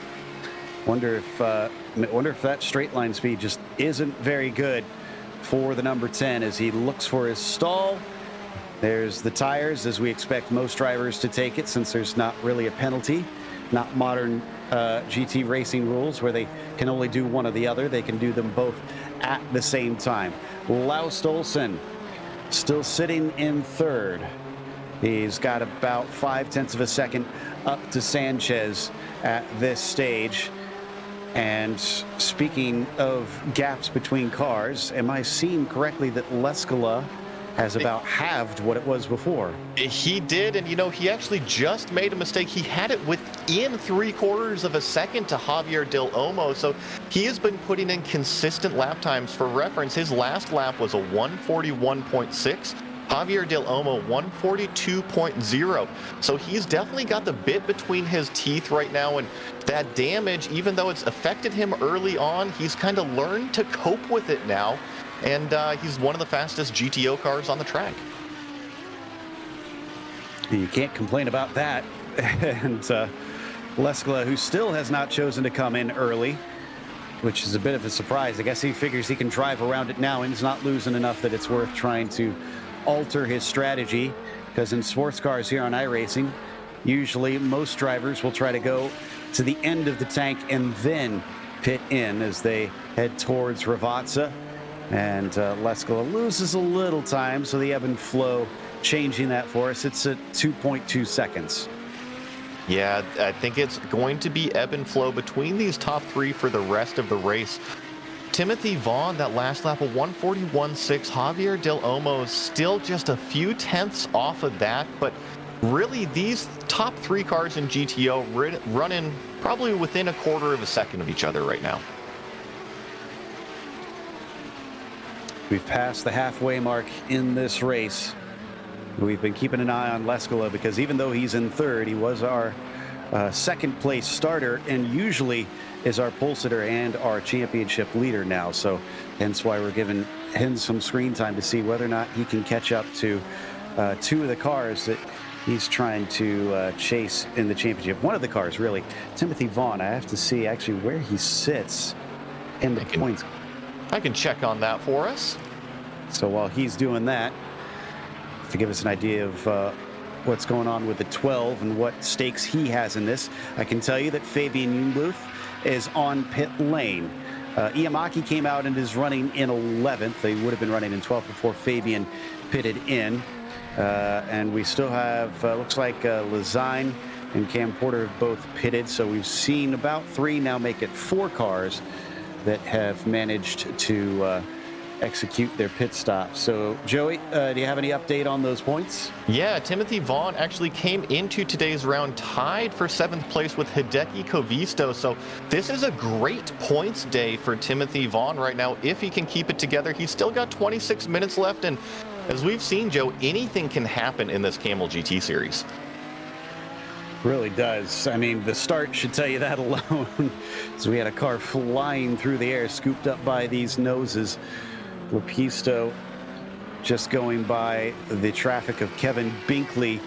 wonder if that straight line speed just isn't very good for the number 10 as he looks for his stall. There's the tires, as we expect most drivers to take it, since there's not really a penalty. Not modern GT racing rules where they can only do one or the other. They can do them both at the same time. Laust Olsen still sitting in third. He's got about 0.5 of a second up to Sanchez at this stage. And speaking of gaps between cars, am I seeing correctly that Leskala has about halved what it was before? He did, and you know, he actually just made a mistake. He had it within 3/4 of a second to Javier Del Olmo, so he has been putting in consistent lap times. For reference, his last lap was a 1:41.6. Javier Del Olmo 1:42.0. So he's definitely got the bit between his teeth right now, and that damage, even though it's affected him early on, he's kind of learned to cope with it now. And he's one of the fastest GTO cars on the track. You can't complain about that. And Leskala, who still has not chosen to come in early, which is a bit of a surprise. I guess he figures he can drive around it now, and he's not losing enough that it's worth trying to alter his strategy. Because in sports cars here on iRacing, usually most drivers will try to go to the end of the tank and then pit in as they head towards Ravazza. And Leskala loses a little time, so the ebb and flow changing that for us. It's at 2.2 seconds. Yeah, I think it's going to be ebb and flow between these top 3 for the rest of the race. Timothy Vaughn, that last lap of 1:41.6. Javier Del Olmo still just a few tenths off of that, but really these top 3 cars in GTO running probably within 1/4 of a second of each other right now. We've passed the halfway mark in this race. We've been keeping an eye on Leskala because even though he's in third, he was our second place starter and usually is our pole sitter and our championship leader now. So hence why we're giving him some screen time to see whether or not he can catch up to 2 of the cars that he's trying to chase in the championship. One of the cars, really. Timothy Vaughn. I have to see actually where he sits in the points. I can check on that for us. So while he's doing that, to give us an idea of what's going on with the 12 and what stakes he has in this, I can tell you that Fabian Jungluth is on pit lane. Iamaki came out and is running in 11th. They would have been running in 12th before Fabian pitted in. And we still have, looks like Lazine and Cam Porter have both pitted. So we've seen about 3, now make it 4 cars that have managed to execute their pit stop. So, Joey, do you have any update on those points? Yeah, Timothy Vaughn actually came into today's round tied for 7th place with Hideki Kovisto. So this is a great points day for Timothy Vaughn right now. If he can keep it together, he's still got 26 minutes left. And as we've seen, Joe, anything can happen in this Camel GT series. Really does. I mean, the start should tell you that alone. So we had a car flying through the air, scooped up by these noses. Lepisto just going by the traffic of Kevin Binkley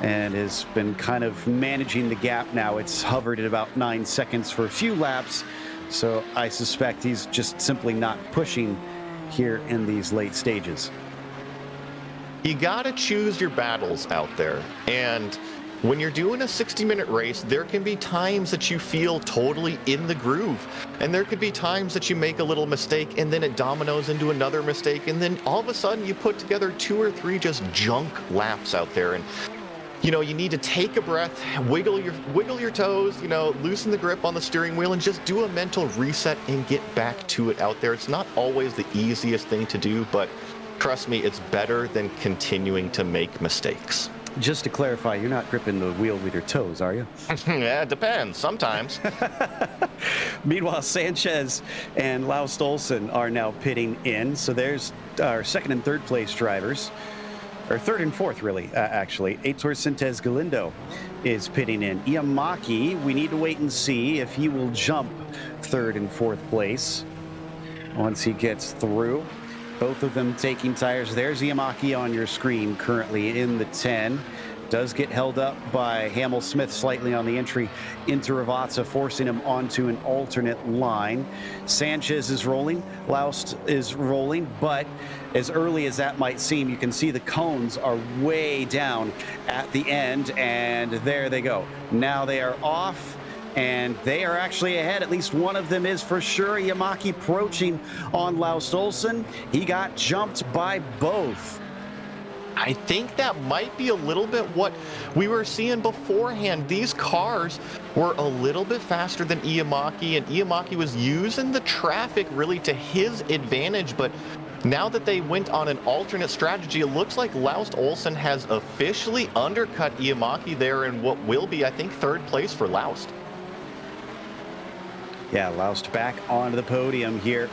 and has been kind of managing the gap now. It's hovered at about 9 seconds for a few laps. So I suspect he's just simply not pushing here in these late stages. You gotta choose your battles out there. And when you're doing a 60-minute race, there can be times that you feel totally in the groove. And there could be times that you make a little mistake and then it dominoes into another mistake. And then all of a sudden you put together 2 or 3 just junk laps out there. And, you know, you need to take a breath, wiggle your toes, you know, loosen the grip on the steering wheel and just do a mental reset and get back to it out there. It's not always the easiest thing to do, but trust me, it's better than continuing to make mistakes. Just to clarify, you're not gripping the wheel with your toes, are you? Yeah, it depends. Sometimes. Meanwhile, Sanchez and Laust Olsen are now pitting in. So there's our 2nd and 3rd place drivers. Or 3rd and 4th, really, actually. Heitor Sintez Galindo is pitting in. Iamaki, we need to wait and see if he will jump 3rd and 4th place once he gets through. Both of them taking tires. There's Iamaki on your screen currently in the 10. Does get held up by Hamill Smith slightly on the entry into Ravazza, forcing him onto an alternate line. Sanchez is rolling. Laust is rolling, but as early as that might seem, you can see the cones are way down at the end, and there they go. Now they are off. And they are actually ahead. At least one of them is for sure. Iamaki approaching on Laust Olsen. He got jumped by both. I think that might be a little bit what we were seeing beforehand. These cars were a little bit faster than Iamaki, and Iamaki was using the traffic really to his advantage. But now that they went on an alternate strategy, it looks like Laust Olsen has officially undercut Iamaki there in what will be, I think, 3rd place for Laust. Yeah, Laust back onto the podium here.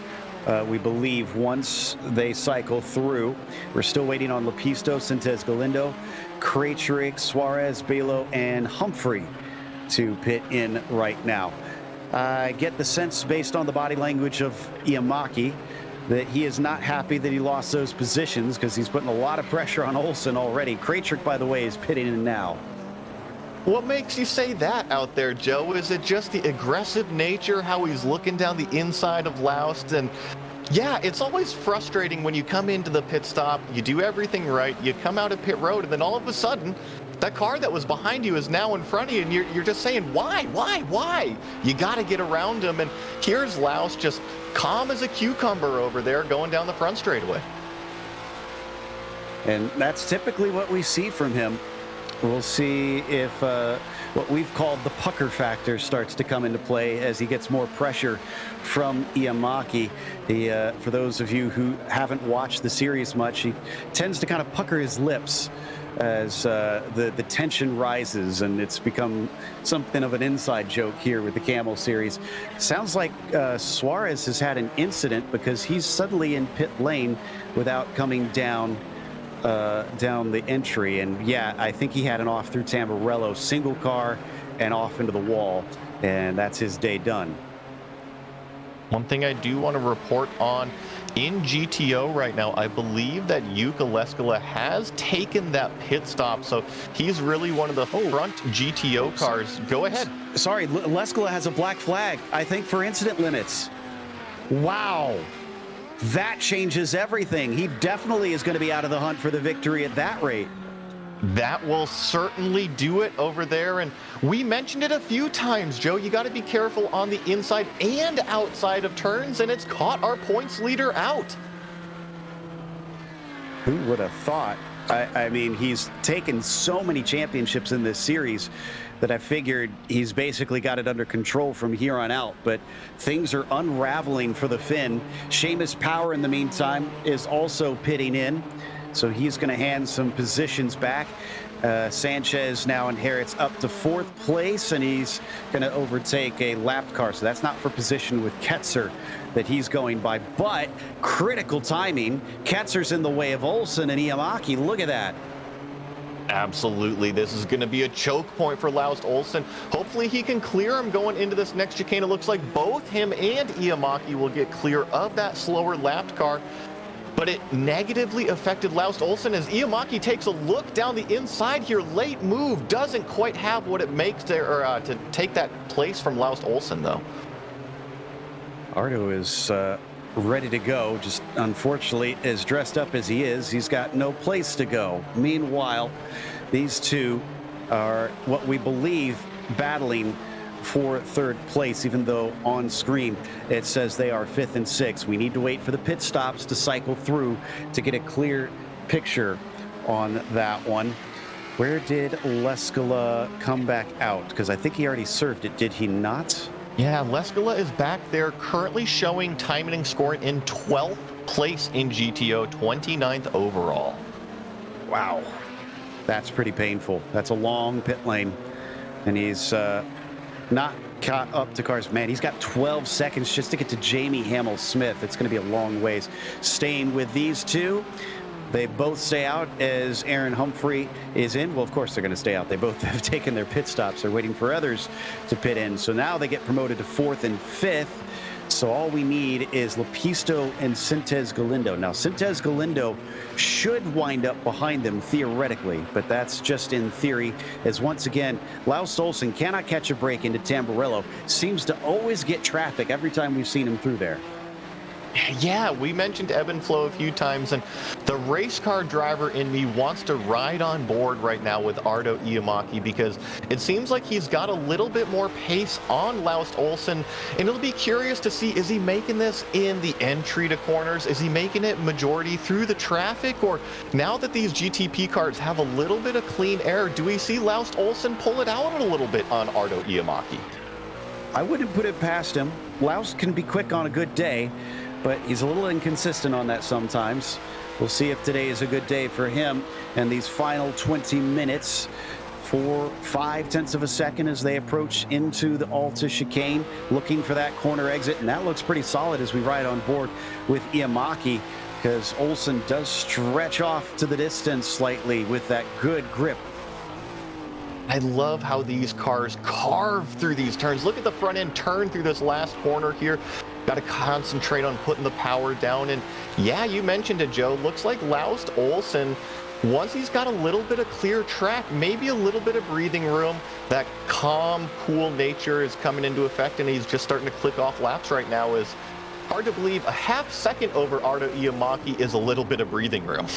We believe once they cycle through. We're still waiting on Lepisto, Sintez Galindo, Krejcik, Suarez, Belo, and Humphrey to pit in right now. I get the sense, based on the body language of Iamaki, that he is not happy that he lost those positions because he's putting a lot of pressure on Olsen already. Krejcik, by the way, is pitting in now. What makes you say that out there, Joe? Is it just the aggressive nature, how he's looking down the inside of Laust? And yeah, it's always frustrating when you come into the pit stop, you do everything right, you come out of pit road, and then all of a sudden, that car that was behind you is now in front of you, and you're just saying, why? You got to get around him, and here's Laust just calm as a cucumber over there going down the front straightaway. And that's typically what we see from him. We'll see if what we've called the pucker factor starts to come into play as he gets more pressure from Iamaki. For those of you who haven't watched the series much, he tends to kind of pucker his lips as the tension rises, and it's become something of an inside joke here with the Camel series. Sounds like Suarez has had an incident because he's suddenly in pit lane without coming down the entry, and yeah, I think he had an off through Tamburello, single car and off into the wall, and that's his day done. One thing I do want to report on in GTO right now, I believe that Yuka Leskala has taken that pit stop, so he's really one of the front GTO cars. Go ahead. Sorry, Leskala has a black flag, I think, for incident limits. Wow. That changes everything. He definitely is going to be out of the hunt for the victory at that rate. That will certainly do it over there, and we mentioned it a few times, Joe. You got to be careful on the inside and outside of turns, and it's caught our points leader out. Who would have thought? I mean, he's taken so many championships in this series that I figured he's basically got it under control from here on out, but things are unraveling for the Finn. Seamus Power, in the meantime, is also pitting in. So he's going to hand some positions back. Sanchez now inherits up to 4th place, and he's going to overtake a lapped car. So that's not for position with Ketzer that he's going by, but critical timing. Ketzer's in the way of Olsen and Iamaki. Look at that. Absolutely. This is going to be a choke point for Laust Olsen. Hopefully he can clear him going into this next chicane. It looks like both him and Iamaki will get clear of that slower lapped car. But it negatively affected Laust Olsen as Iamaki takes a look down the inside here. Late move, doesn't quite have what it makes there to take that place from Laust Olsen, though. Ardo is ready to go, just unfortunately, as dressed up as he is, he's got no place to go. Meanwhile, these two are what we believe battling for 3rd place, even though on screen it says they are 5th and 6th. We need to wait for the pit stops to cycle through to get a clear picture on that one. Where did Leskala come back out? Because I think he already served it, did he not? Yeah, Leskala is back there, currently showing timing scoring in 12th place in GTO, 29th overall. Wow, that's pretty painful. That's a long pit lane, and he's not caught up to cars. Man, he's got 12 seconds just to get to Jamie Hamill-Smith. It's going to be a long ways. Staying with these two, they both stay out as Aaron Humphrey is in. Well, of course they're going to stay out. They both have taken their pit stops. They're waiting for others to pit in. So now they get promoted to 4th and 5th. So all we need is Lepisto and Sintez Galindo. Now, Sintez Galindo should wind up behind them theoretically, but that's just in theory, as once again, Laust Olsen cannot catch a break into Tamburello. Seems to always get traffic every time we've seen him through there. Yeah, we mentioned ebb and flow a few times, and the race car driver in me wants to ride on board right now with Ardo Iamaki because it seems like he's got a little bit more pace on Laust Olsen, and it'll be curious to see, is he making this in the entry to corners? Is he making it majority through the traffic? Or now that these GTP cars have a little bit of clean air, do we see Laust Olsen pull it out a little bit on Ardo Iamaki? I wouldn't put it past him. Laust can be quick on a good day, but he's a little inconsistent on that sometimes. We'll see if today is a good day for him. And these final 20 minutes, 4/5 of a second as they approach into the Alta chicane, looking for that corner exit. And that looks pretty solid as we ride on board with Iamaki, because Olsen does stretch off to the distance slightly with that good grip. I love how these cars carve through these turns. Look at the front end turn through this last corner here. Got to concentrate on putting the power down. And yeah, you mentioned it, Joe. Looks like Laust Olsen, once he's got a little bit of clear track, maybe a little bit of breathing room, that calm, cool nature is coming into effect, and he's just starting to click off laps right now. Is hard to believe a half second over Ardo Iamaki is a little bit of breathing room.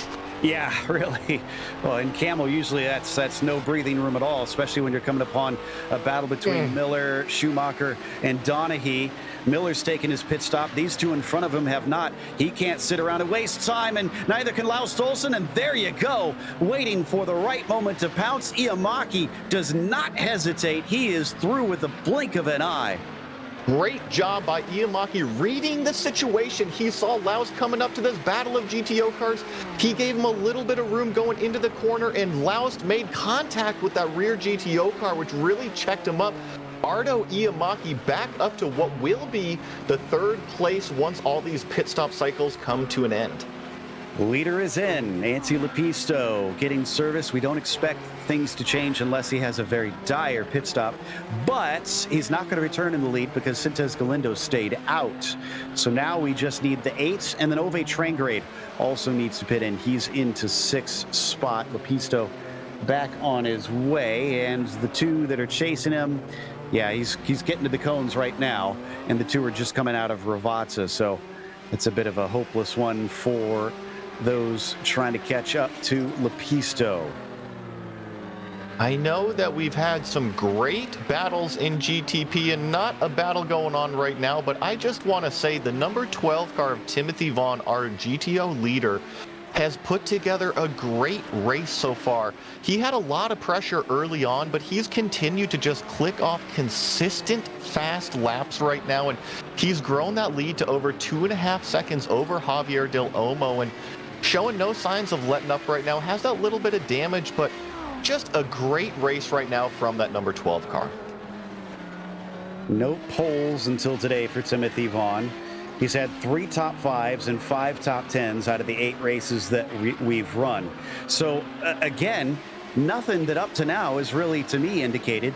Yeah, really. Well, in Camel, usually that's no breathing room at all, especially when you're coming upon a battle between Miller, Schumacher, and Donaghy. Miller's taken his pit stop. These two in front of him have not. He can't sit around and waste time, and neither can Laust Olsen. And there you go, waiting for the right moment to pounce. Iamaki does not hesitate. He is through with the blink of an eye. Great job by Iamaki reading the situation. He saw Laust coming up to this battle of GTO cars. He gave him a little bit of room going into the corner, and Laust made contact with that rear GTO car, which really checked him up. Ardo Iamaki back up to what will be the 3rd place once all these pit stop cycles come to an end. Leader is in. Nancy Lepisto getting service. We don't expect things to change unless he has a very dire pit stop, but he's not going to return in the lead because Sintez Galindo stayed out. So now we just need the 8, and then Ove Trangrade also needs to pit in. He's into 6th spot. Lepisto back on his way, and the 2 that are chasing him, yeah, he's getting to the cones right now, and the 2 are just coming out of Ravazza, so it's a bit of a hopeless one for those trying to catch up to Lepisto. I know that we've had some great battles in GTP and not a battle going on right now, but I just want to say the number 12 car of Timothy Vaughn, our GTO leader, has put together a great race so far. He had a lot of pressure early on, but he's continued to just click off consistent fast laps right now, and he's grown that lead to over 2.5 seconds over Javier Del Olmo, and showing no signs of letting up right now. Has that little bit of damage, but just a great race right now from that number 12 car. No poles until today for Timothy Vaughn. He's had 3 top 5s and 5 top 10s out of the 8 races that we've run. So again, nothing that up to now has really, to me, indicated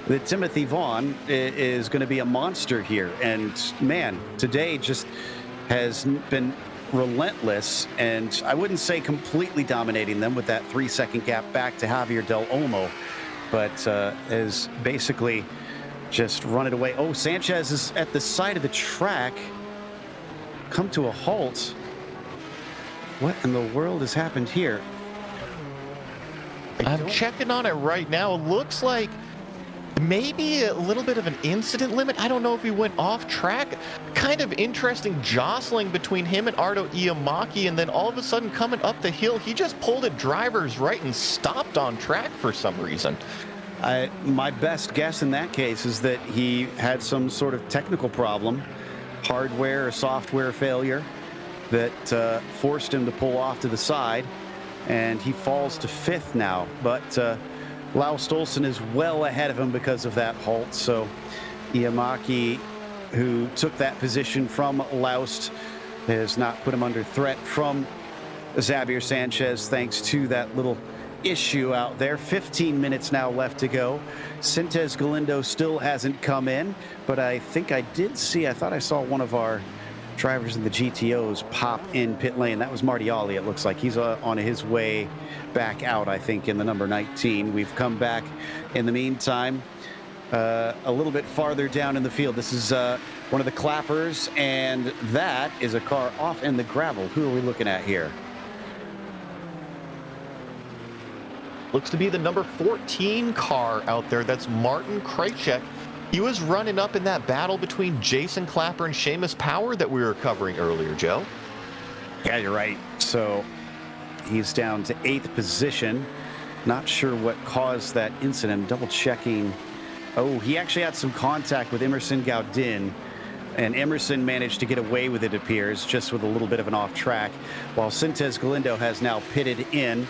that Timothy Vaughn is going to be a monster here. And man, today just has been relentless, and I wouldn't say completely dominating them with that 3-second gap back to Javier Del Olmo, but has basically just run it away. Oh, Sanchez is at the side of the track, come to a halt. What in the world has happened here? I'm checking on it right now. It looks like maybe a little bit of an incident limit. I don't know if he went off track. Kind of interesting jostling between him and Ardo Iamaki, and then all of a sudden coming up the hill, he just pulled a driver's right and stopped on track for some reason. My best guess in that case is that he had some sort of technical problem, hardware or software failure, that forced him to pull off to the side, and he falls to 5th now. But Lau Stolson is well ahead of him because of that halt. So Iamaki, who took that position from Laust, has not put him under threat from Xavier Sanchez thanks to that little issue out there. 15 minutes now left to go. Sintez Galindo still hasn't come in, but I think I thought I saw one of our drivers in the GTOs pop in pit lane. That was Marty Ollie, it looks like. He's on his way back out, I think, in the number 19. We've come back in the meantime a little bit farther down in the field. This is one of the clappers, and that is a car off in the gravel. Who are we looking at here? Looks to be the number 14 car out there. That's Martin Krajcek. He was running up in that battle between Jason Clapper and Seamus Power that we were covering earlier, Joe. Yeah, you're right. So he's down to 8th position. Not sure what caused that incident. Double checking. Oh, he actually had some contact with Emerson Gaudin, and Emerson managed to get away with it, appears, just with a little bit of an off track, while Sintez Galindo has now pitted in.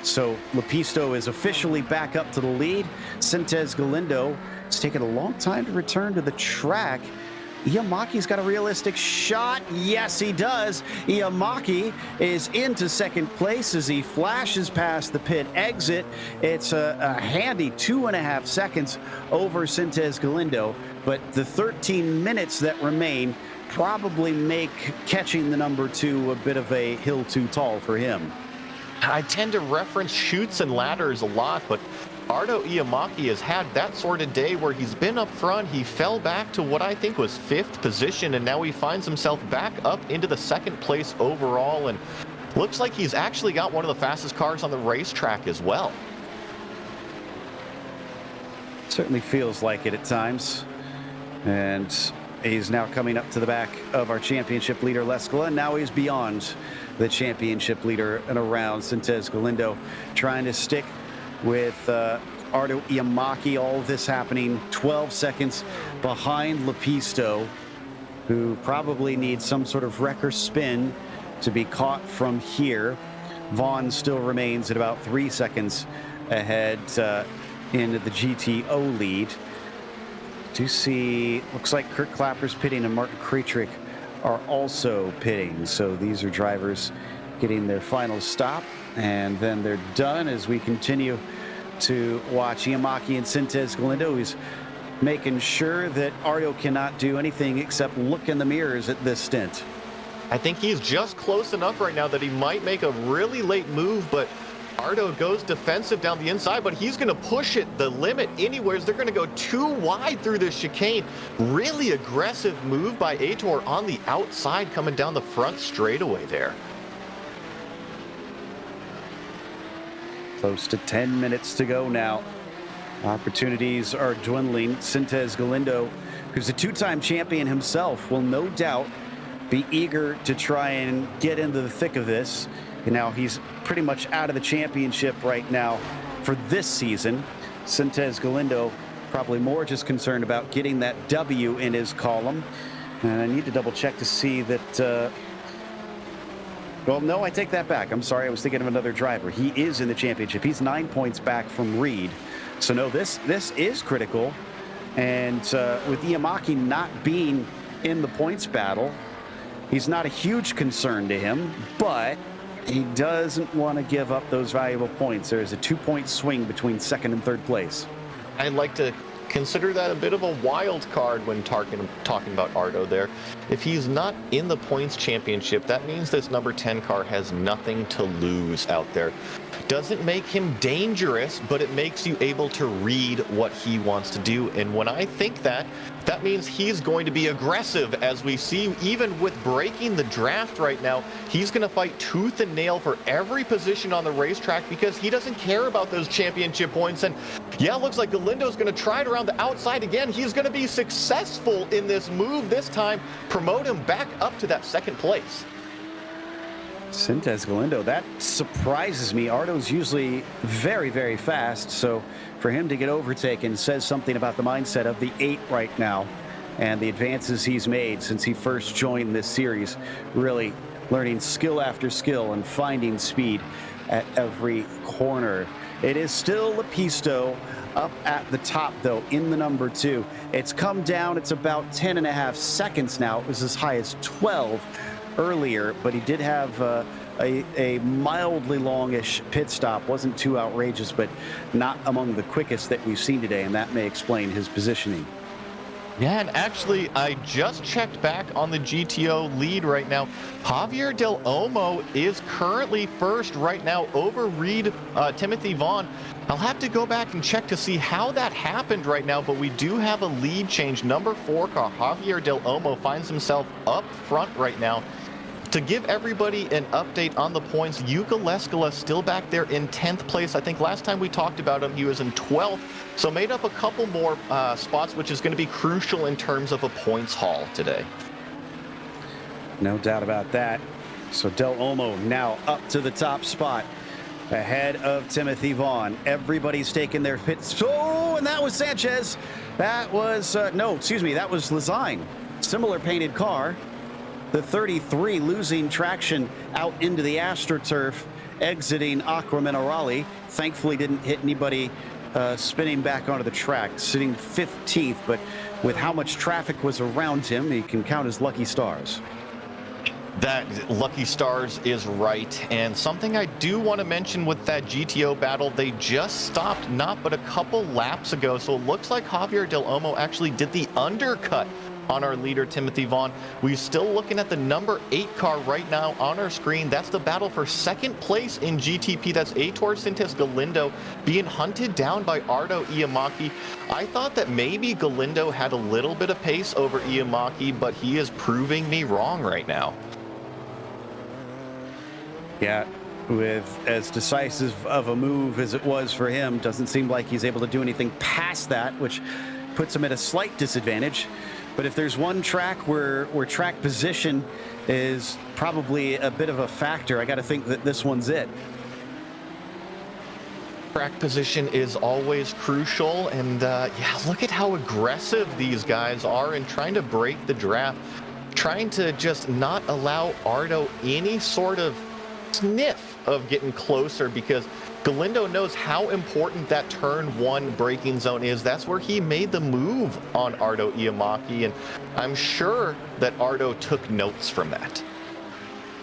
So Lepisto is officially back up to the lead. Sintez Galindo, it's taken a long time to return to the track. Iamaki's got a realistic shot. Yes, he does. Iamaki is into 2nd place as he flashes past the pit exit. It's a handy 2.5 seconds over Sintez Galindo, but the 13 minutes that remain probably make catching the number 2 a bit of a hill too tall for him. I tend to reference chutes and ladders a lot, but Ardo Iamaki has had that sort of day where he's been up front. He fell back to what I think was 5th position, and now he finds himself back up into the 2nd place overall, and looks like he's actually got one of the fastest cars on the racetrack as well. Certainly feels like it at times. And he's now coming up to the back of our championship leader, Leskala, and now he's beyond the championship leader and around. Sintez Galindo trying to stick with Ardo Iamaki. All of this happening 12 seconds behind Lepisto, who probably needs some sort of wrecker spin to be caught from here. Vaughn still remains at about 3 seconds ahead in the GTO lead. Do see, looks like Kurt Clapper's pitting and Martin Krajcek are also pitting. So these are drivers getting their final stop, and then they're done as we continue to watch Iamaki and Sintez Galindo, who's making sure that Ardo cannot do anything except look in the mirrors at this stint. I think he's just close enough right now that he might make a really late move, but Ardo goes defensive down the inside, but he's going to push it the limit anyways. They're going to go too wide through this chicane. Really aggressive move by Aitor on the outside, coming down the front straightaway there. Close to 10 minutes to go now. Opportunities are dwindling. Sintez Galindo, who's a two-time champion himself, will no doubt be eager to try and get into the thick of this. And now he's pretty much out of the championship right now for this season. Sintez Galindo probably more just concerned about getting that W in his column. And I need to double check to see that, well, no, I take that back. I'm sorry, I was thinking of another driver. He is in the championship. He's 9 points back from Reed. So no, this is critical. And with Iamaki not being in the points battle, he's not a huge concern to him, but he doesn't want to give up those valuable points. There is a 2-point swing between second and third place. I'd like to consider that a bit of a wild card when talking about Ardo there. If he's not in the points championship, that means this number 10 car has nothing to lose out there. Doesn't make him dangerous, but it makes you able to read what he wants to do. And when I think that means he's going to be aggressive, as we see even with breaking the draft right now. He's going to fight tooth and nail for every position on the racetrack because he doesn't care about those championship points. And yeah, looks like Galindo's going to try it around the outside again. He's going to be successful in this move this time, promote him back up to that second place. Sintez Galindo, that surprises me. Ardo's usually very, very fast, so for him to get overtaken says something about the mindset of the 8 right now and the advances he's made since he first joined this series, really learning skill after skill and finding speed at every corner. It is still Lepisto up at the top, though, in the number 2. It's come down. It's about 10.5 seconds now. It was as high as 12 earlier, but he did have a mildly longish pit stop. Wasn't too outrageous, but not among the quickest that we've seen today, and that may explain his positioning. Yeah, and actually, I just checked back on the GTO lead right now. Javier Del Olmo is currently first right now over Reed, Timothy Vaughn. I'll have to go back and check to see how that happened right now, but we do have a lead change. Number 4 car, Javier Del Olmo, finds himself up front right now. To give everybody an update on the points, Yuka Leskala still back there in 10th place. I think last time we talked about him, he was in 12th. So made up a couple more spots, which is going to be crucial in terms of a points haul today. No doubt about that. So Del Olmo now up to the top spot, ahead of Timothy Vaughn. Everybody's taking their pits. Oh, and that was Sanchez. That was, no, excuse me, that was Lazine. Similar painted car. The 33 losing traction out into the AstroTurf, exiting Aqua Minerale. Thankfully didn't hit anybody spinning back onto the track, sitting 15th, but with how much traffic was around him, he can count his lucky stars. That lucky stars is right. And something I do want to mention with that GTO battle, they just stopped not but a couple laps ago. So it looks like Javier Del Olmo actually did the undercut on our leader, Timothy Vaughn. We're still looking at the number 8 car right now on our screen. That's the battle for second place in GTP. That's Aitor Sintez Galindo being hunted down by Ardo Iamaki. I thought that maybe Galindo had a little bit of pace over Iamaki, but he is proving me wrong right now. Yeah, with as decisive of a move as it was for him, doesn't seem like he's able to do anything past that, which puts him at a slight disadvantage. But if there's one track where track position is probably a bit of a factor, I got to think that this one's it. Track position is always crucial, and yeah, look at how aggressive these guys are in trying to break the draft, trying to just not allow Ardo any sort of sniff of getting closer, because Galindo knows how important that turn 1 braking zone is. That's where he made the move on Ardo Iamaki, and I'm sure that Ardo took notes from that.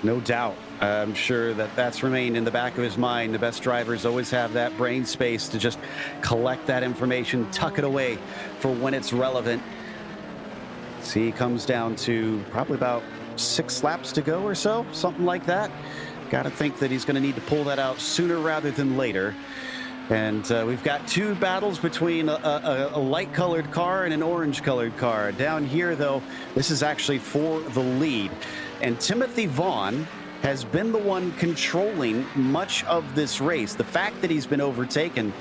No doubt. I'm sure that that's remained in the back of his mind. The best drivers always have that brain space to just collect that information, tuck it away for when it's relevant. See, he comes down to probably about 6 laps to go or so, something like that. Got to think that he's going to need to pull that out sooner rather than later. And we've got 2 battles between a light-colored car and an orange-colored car. Down here, though, this is actually for the lead. And Timothy Vaughn has been the one controlling much of this race. The fact that he's been overtaken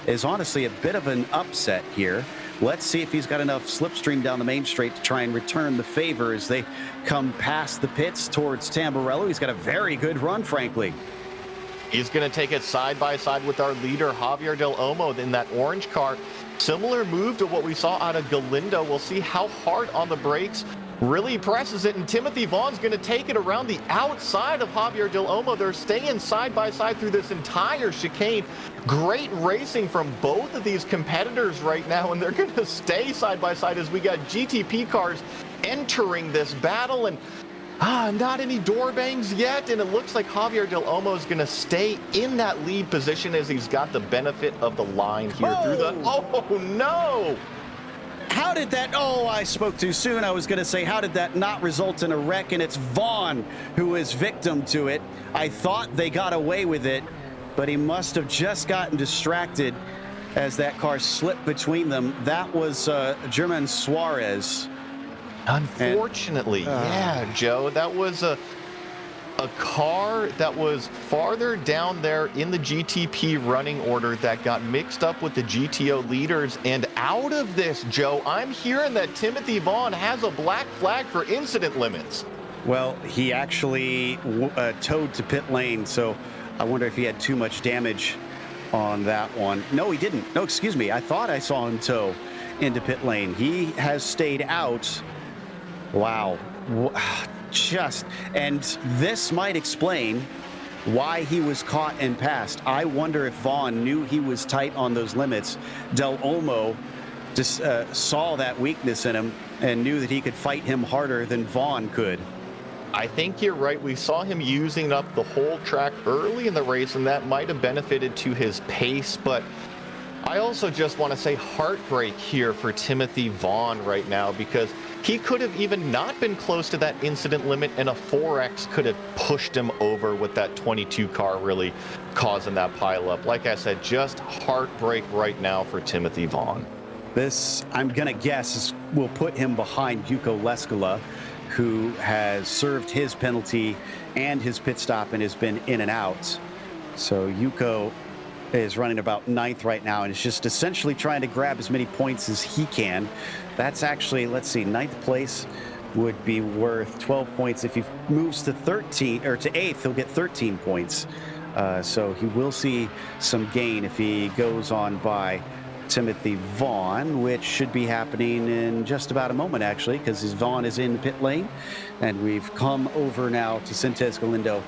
is honestly a bit of an upset here. Let's see if he's got enough slipstream down the main straight to try and return the favor as they come past the pits towards Tamburello. He's got a very good run, frankly. He's going to take it side by side with our leader, Javier Del Olmo, in that orange car. Similar move to what we saw out of Galindo. We'll see how hard on the brakes really presses it, and Timothy Vaughn's going to take it around the outside of Javier Del Olmo. They're staying side by side through this entire chicane. Great racing from both of these competitors right now, and they're going to stay side by side as we got GTP cars entering this battle. And not any door bangs yet, and it looks like Javier Del Olmo is going to stay in that lead position as he's got the benefit of the line here through the... Oh, no! How did that... Oh, I spoke too soon. I was going to say, how did that not result in a wreck? And it's Vaughn who is victim to it. I thought they got away with it, but he must have just gotten distracted as that car slipped between them. That was German Suarez. Unfortunately, yeah, Joe, that was a car that was farther down there in the GTP running order that got mixed up with the GTO leaders. And out of this, Joe, I'm hearing that Timothy Vaughn has a black flag for incident limits. Well, he actually towed to pit lane, so I wonder if he had too much damage on that one. No, he didn't. No, excuse me. I thought I saw him tow into pit lane. He has stayed out. Wow. And this might explain why he was caught and passed. I wonder if Vaughn knew he was tight on those limits. Del Olmo just saw that weakness in him and knew that he could fight him harder than Vaughn could. I think you're right. We saw him using up the whole track early in the race, and that might have benefited to his pace. But I also just want to say heartbreak here for Timothy Vaughn right now, because he could have even not been close to that incident limit, and a 4X could have pushed him over with that 22 car really causing that pileup. Like I said, just heartbreak right now for Timothy Vaughn. This, I'm going to guess, will put him behind Yuko Leskola, who has served his penalty and his pit stop and has been in and out. So Yuko is running about 9th right now and is just essentially trying to grab as many points as he can. That's actually, let's see, 9th place would be worth 12 points. If he moves to 13 or to 8th, he'll get 13 points. So he will see some gain if he goes on by Timothy Vaughn, which should be happening in just about a moment, actually, because Vaughn is in the pit lane. And we've come over now to Sintez Galindo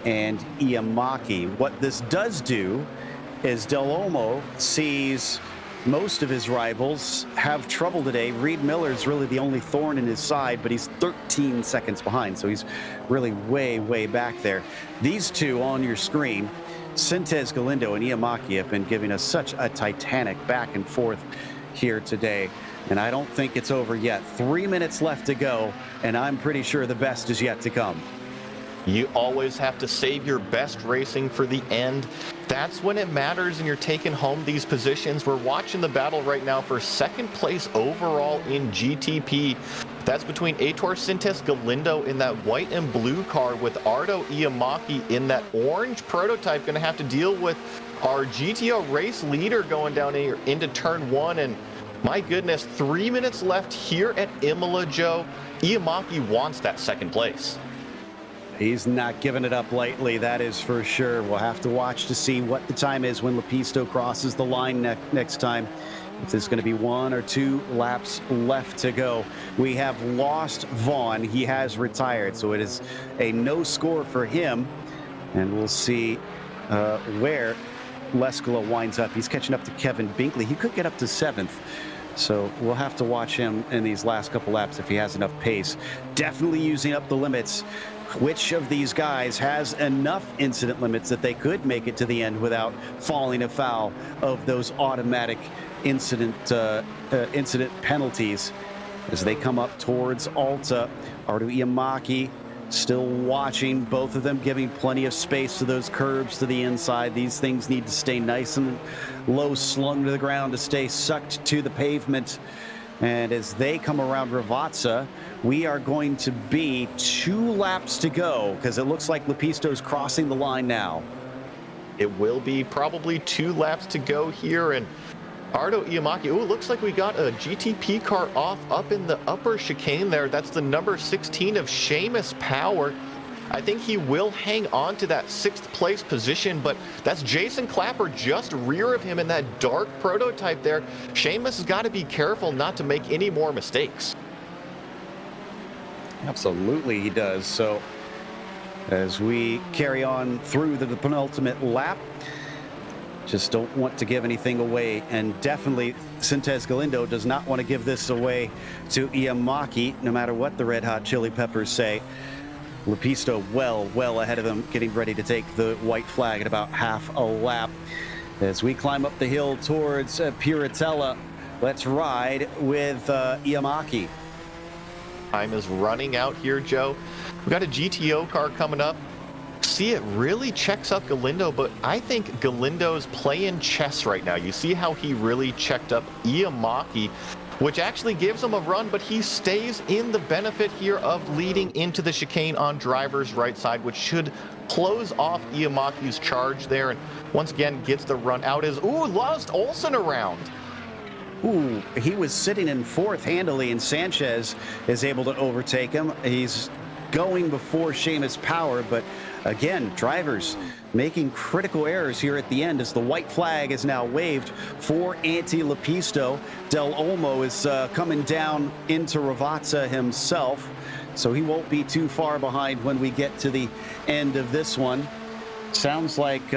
and Iamaki. What this does do is Del Olmo sees most of his rivals have trouble today. Reed Miller's really the only thorn in his side, but he's 13 seconds behind, so he's really way, way back there. These two on your screen, Sintez Galindo and Iamaki, have been giving us such a titanic back and forth here today, and I don't think it's over yet. 3 minutes left to go, and I'm pretty sure the best is yet to come. You always have to save your best racing for the end. That's when it matters, and you're taking home these positions. We're watching the battle right now for 2nd place overall in GTP. That's between Aitor Sintez Galindo in that white and blue car with Ardo Iamaki in that orange prototype. Going to have to deal with our GTO race leader going down here into turn 1. And my goodness, 3 minutes left here at Imola, Joe. Iamaki wants that 2nd place. He's not giving it up lightly, that is for sure. We'll have to watch to see what the time is when Lepisto crosses the line next time. If there's going to be 1 or 2 laps left to go. We have lost Vaughn. He has retired, so it is a no score for him. And we'll see where Leskola winds up. He's catching up to Kevin Binkley. He could get up to 7th. So we'll have to watch him in these last couple laps if he has enough pace. Definitely using up the limits. which of these guys has enough incident limits that they could make it to the end without falling afoul of those automatic incident penalties. As they come up towards Alta, Artu Iamaki still watching, both of them giving plenty of space to those curbs to the inside. These things need to stay nice and low slung to the ground to stay sucked to the pavement. And as they come around Ravazza, we are going to be 2 laps to go because it looks like Lepisto's crossing the line now. It will be probably 2 laps to go here, and Artu Iamaki, oh, looks like we got a GTP car off up in the upper chicane there. That's the number 16 of Seamus Power. I think he will hang on to that 6th place position, but that's Jason Clapper just rear of him in that dark prototype there. Seamus has got to be careful not to make any more mistakes. Absolutely he does. So as we carry on through the penultimate lap, just don't want to give anything away, and definitely Sintez Galindo does not want to give this away to Iamaki, no matter what the Red Hot Chili Peppers say. Lepisto well ahead of them, getting ready to take the white flag at about half a lap. As we climb up the hill towards Piratella, let's ride with Iamaki. Time is running out here, Joe. We got a GTO car coming up. See, it really checks up Galindo, but I think Galindo's playing chess right now. You see how he really checked up Iamaki, which actually gives him a run, but he stays in the benefit here of leading into the chicane on driver's right side, which should close off Iamaki's charge there, and once again gets the run out as, ooh, lost Olsen around. Ooh, he was sitting in 4th handily, and Sanchez is able to overtake him. He's going before Seamus Power, but again, drivers making critical errors here at the end as the white flag is now waved for Lepisto. Del Olmo is coming down into Ravazza himself, so he won't be too far behind when we get to the end of this one. Sounds like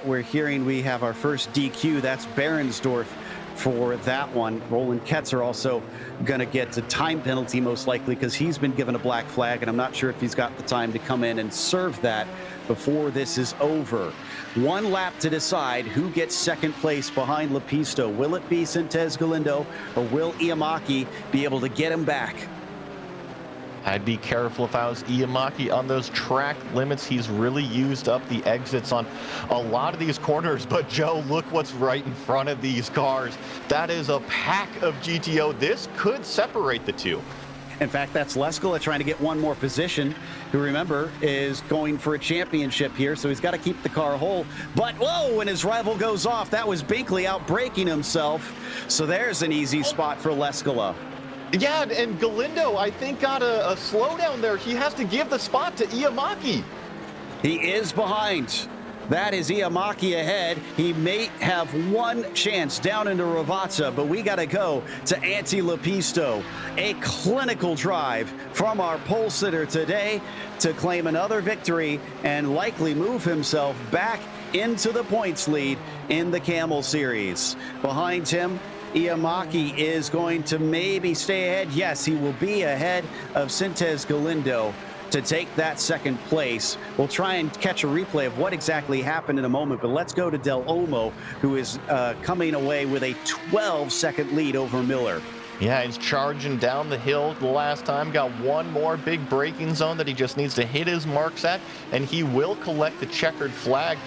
we're hearing we have our first DQ. That's Behrensdorf for that one. Roland Ketzer also going to get a time penalty most likely because he's been given a black flag, and I'm not sure if he's got the time to come in and serve that before this is over. 1 lap to decide who gets 2nd place behind Lepisto. Will it be Sintez Galindo, or will Iamaki be able to get him back? I'd be careful if I was Iamaki on those track limits. He's really used up the exits on a lot of these corners, but Joe, look what's right in front of these cars. That is a pack of GTO. This could separate the two. In fact, that's Leskola trying to get one more position, who, remember, is going for a championship here, so he's got to keep the car whole. But, whoa, when his rival goes off, that was Binkley out-braking himself. So there's an easy spot for Leskola. Yeah, and Galindo, I think, got a slowdown there. He has to give the spot to Iamaki. He is behind. That is Iamaki ahead. He may have one chance down into Ravazza, but we got to go to Lepisto. A clinical drive from our pole sitter today to claim another victory and likely move himself back into the points lead in the Camel Series. Behind him, Iamaki is going to maybe stay ahead. Yes, he will be ahead of Sintez Galindo to take that 2nd place. We'll try and catch a replay of what exactly happened in a moment, but let's go to Del Olmo, who is coming away with a 12-second lead over Miller. Yeah, he's charging down the hill the last time. Got one more big braking zone that he just needs to hit his marks at, and he will collect the checkered flag.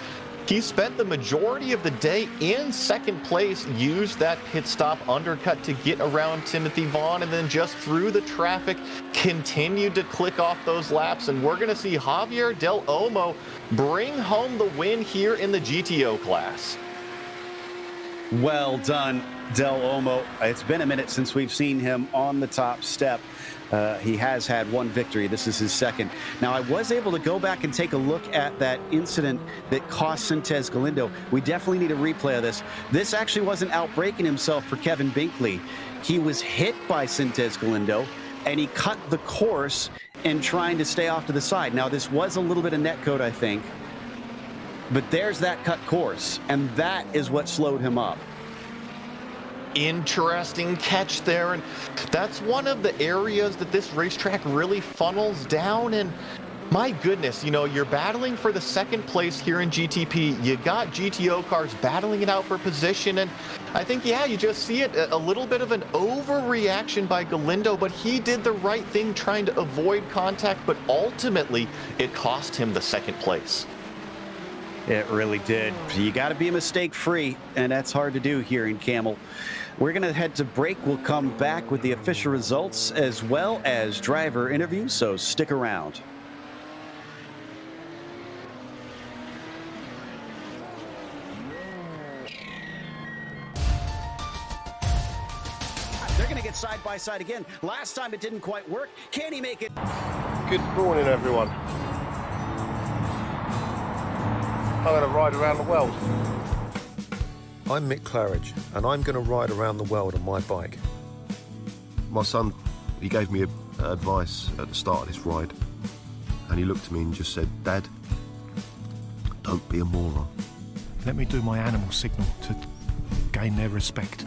He spent the majority of the day in 2nd place, used that pit stop undercut to get around Timothy Vaughn, and then just through the traffic, continued to click off those laps. And we're going to see Javier Del Olmo bring home the win here in the GTO class. Well done, Del Olmo. It's been a minute since we've seen him on the top step. He has had one victory. This is his 2nd. Now, I was able to go back and take a look at that incident that cost Sintez Galindo. We definitely need a replay of this. This actually wasn't outbraking himself for Kevin Binkley. He was hit by Sintez Galindo, and he cut the course in trying to stay off to the side. Now, this was a little bit of netcode, I think, but there's that cut course, and that is what slowed him up. Interesting catch there, and that's one of the areas that this racetrack really funnels down, and My goodness, you know, you're battling for the second place here in GTP. You got GTO cars battling it out for position, and I think, yeah, you just see it, a little bit of an overreaction by Galindo, but he did the right thing trying to avoid contact, but ultimately it cost him the second place. It really did. You got to be mistake-free, and that's hard to do here in Camel. We're going to head to break. We'll come back with the official results as well as driver interviews, so stick around. They're going to get side by side again. Last time it didn't quite work. Can he make it? Good morning, everyone. I'm going to ride around the world. I'm Mick Claridge, and I'm going to ride around the world on my bike. My son, he gave me advice at the start of this ride, and he looked at me and just said, "Dad, don't be a moron." Let me do my animal signal to gain their respect.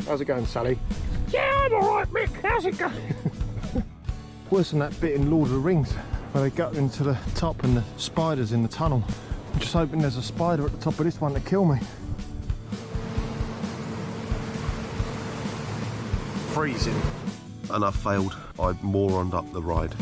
How's it going, Sally? Yeah, I'm alright, Mick. How's it going? Worse than that bit in Lord of the Rings where they go into the top and the spiders in the tunnel. I'm just hoping there's a spider at the top of this one to kill me. Freezing. And I failed. I moroned up the ride.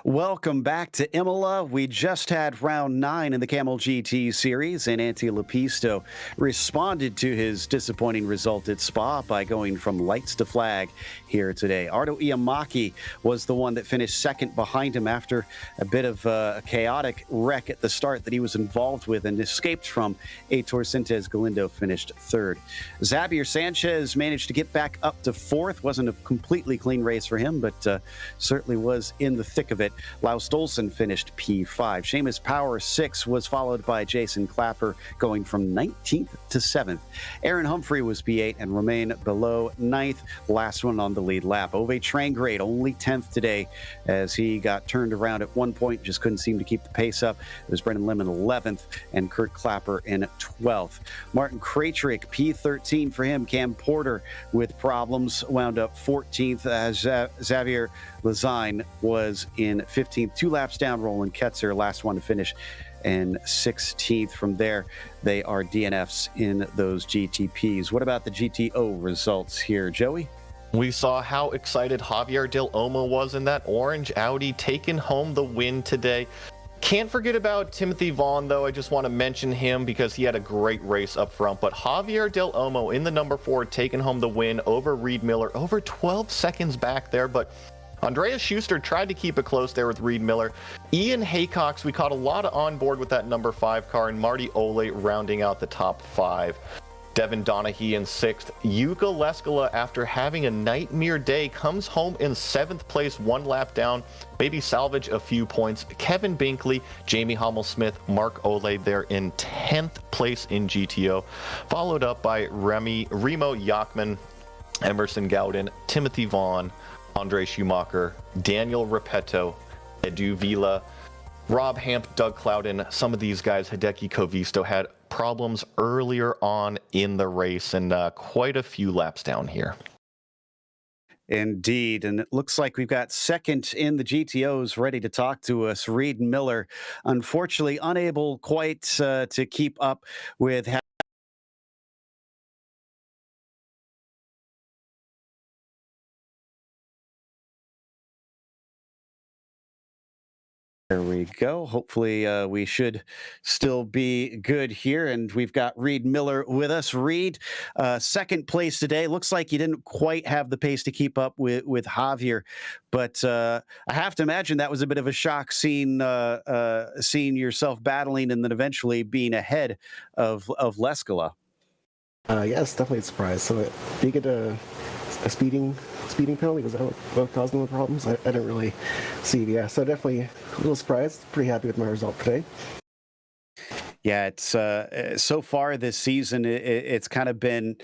Welcome back to Imola. We just had round 9 in the Camel GT series, and Antti Lepisto responded to his disappointing result at Spa by going from lights to flag here today. Arto Iamaki was the one that finished second behind him after a bit of a chaotic wreck at the start that he was involved with and escaped from. Heitor Sintes Galindo finished third. Xavier Sanchez managed to get back up to fourth. Wasn't a completely clean race for him, but certainly was in the thick of it. Lau Stolzen finished P5. Seamus Power 6 was followed by Jason Clapper going from 19th to 7th. Aaron Humphrey was P8 and remained below 9th. Last one on the lead lap. Ove Trangrade only 10th today as he got turned around at one point, just couldn't seem to keep the pace up. It was Brendan Lemon 11th and Kurt Clapper in 12th. Martin Krajcik, P13 for him. Cam Porter with problems wound up 14th as Xavier Lazine was in 15th, 2 laps down. Roland Ketzer, last one to finish, and 16th. From there, they are DNFs in those GTPs. What about the GTO results here, Joey? We saw how excited Javier Del Olmo was in that orange Audi, taking home the win today. Can't forget about Timothy Vaughn, though. I just want to mention him because he had a great race up front. But Javier Del Olmo in the number 4, taking home the win over Reed Miller, over 12 seconds back there. But Andreas Schuster tried to keep it close there with Reed Miller. Ian Haycox, we caught a lot of on board with that number 5 car, and Marty Ole rounding out the top 5. Devin Donaghy in 6th. Yuka Leskala, after having a nightmare day, comes home in 7th place, 1 lap down. Maybe salvage a few points. Kevin Binkley, Jamie Hummel-Smith, Mark Ole there in 10th place in GTO. Followed up by Remo Yachman, Emerson Gowden, Timothy Vaughn, Andre Schumacher, Daniel Repetto, Edu Vila, Rob Hamp, Doug Clouden. Some of these guys, Hideki Kovisto, had problems earlier on in the race and quite a few laps down here. Indeed, and it looks like we've got second in the GTOs ready to talk to us. Reed Miller, unfortunately unable quite to keep up with There we go. Hopefully we should still be good here. And we've got Reed Miller with us. Reed, second place today. Looks like you didn't quite have the pace to keep up with Javier. But I have to imagine that was a bit of a shock seeing yourself battling and then eventually being ahead of Leskala. Yeah, it's definitely a surprise. So being at a speeding penalty? Was that what caused them the problems? I didn't really see. Yeah, so definitely a little surprised. Pretty happy with my result today. Yeah, it's so far this season, it's kind of been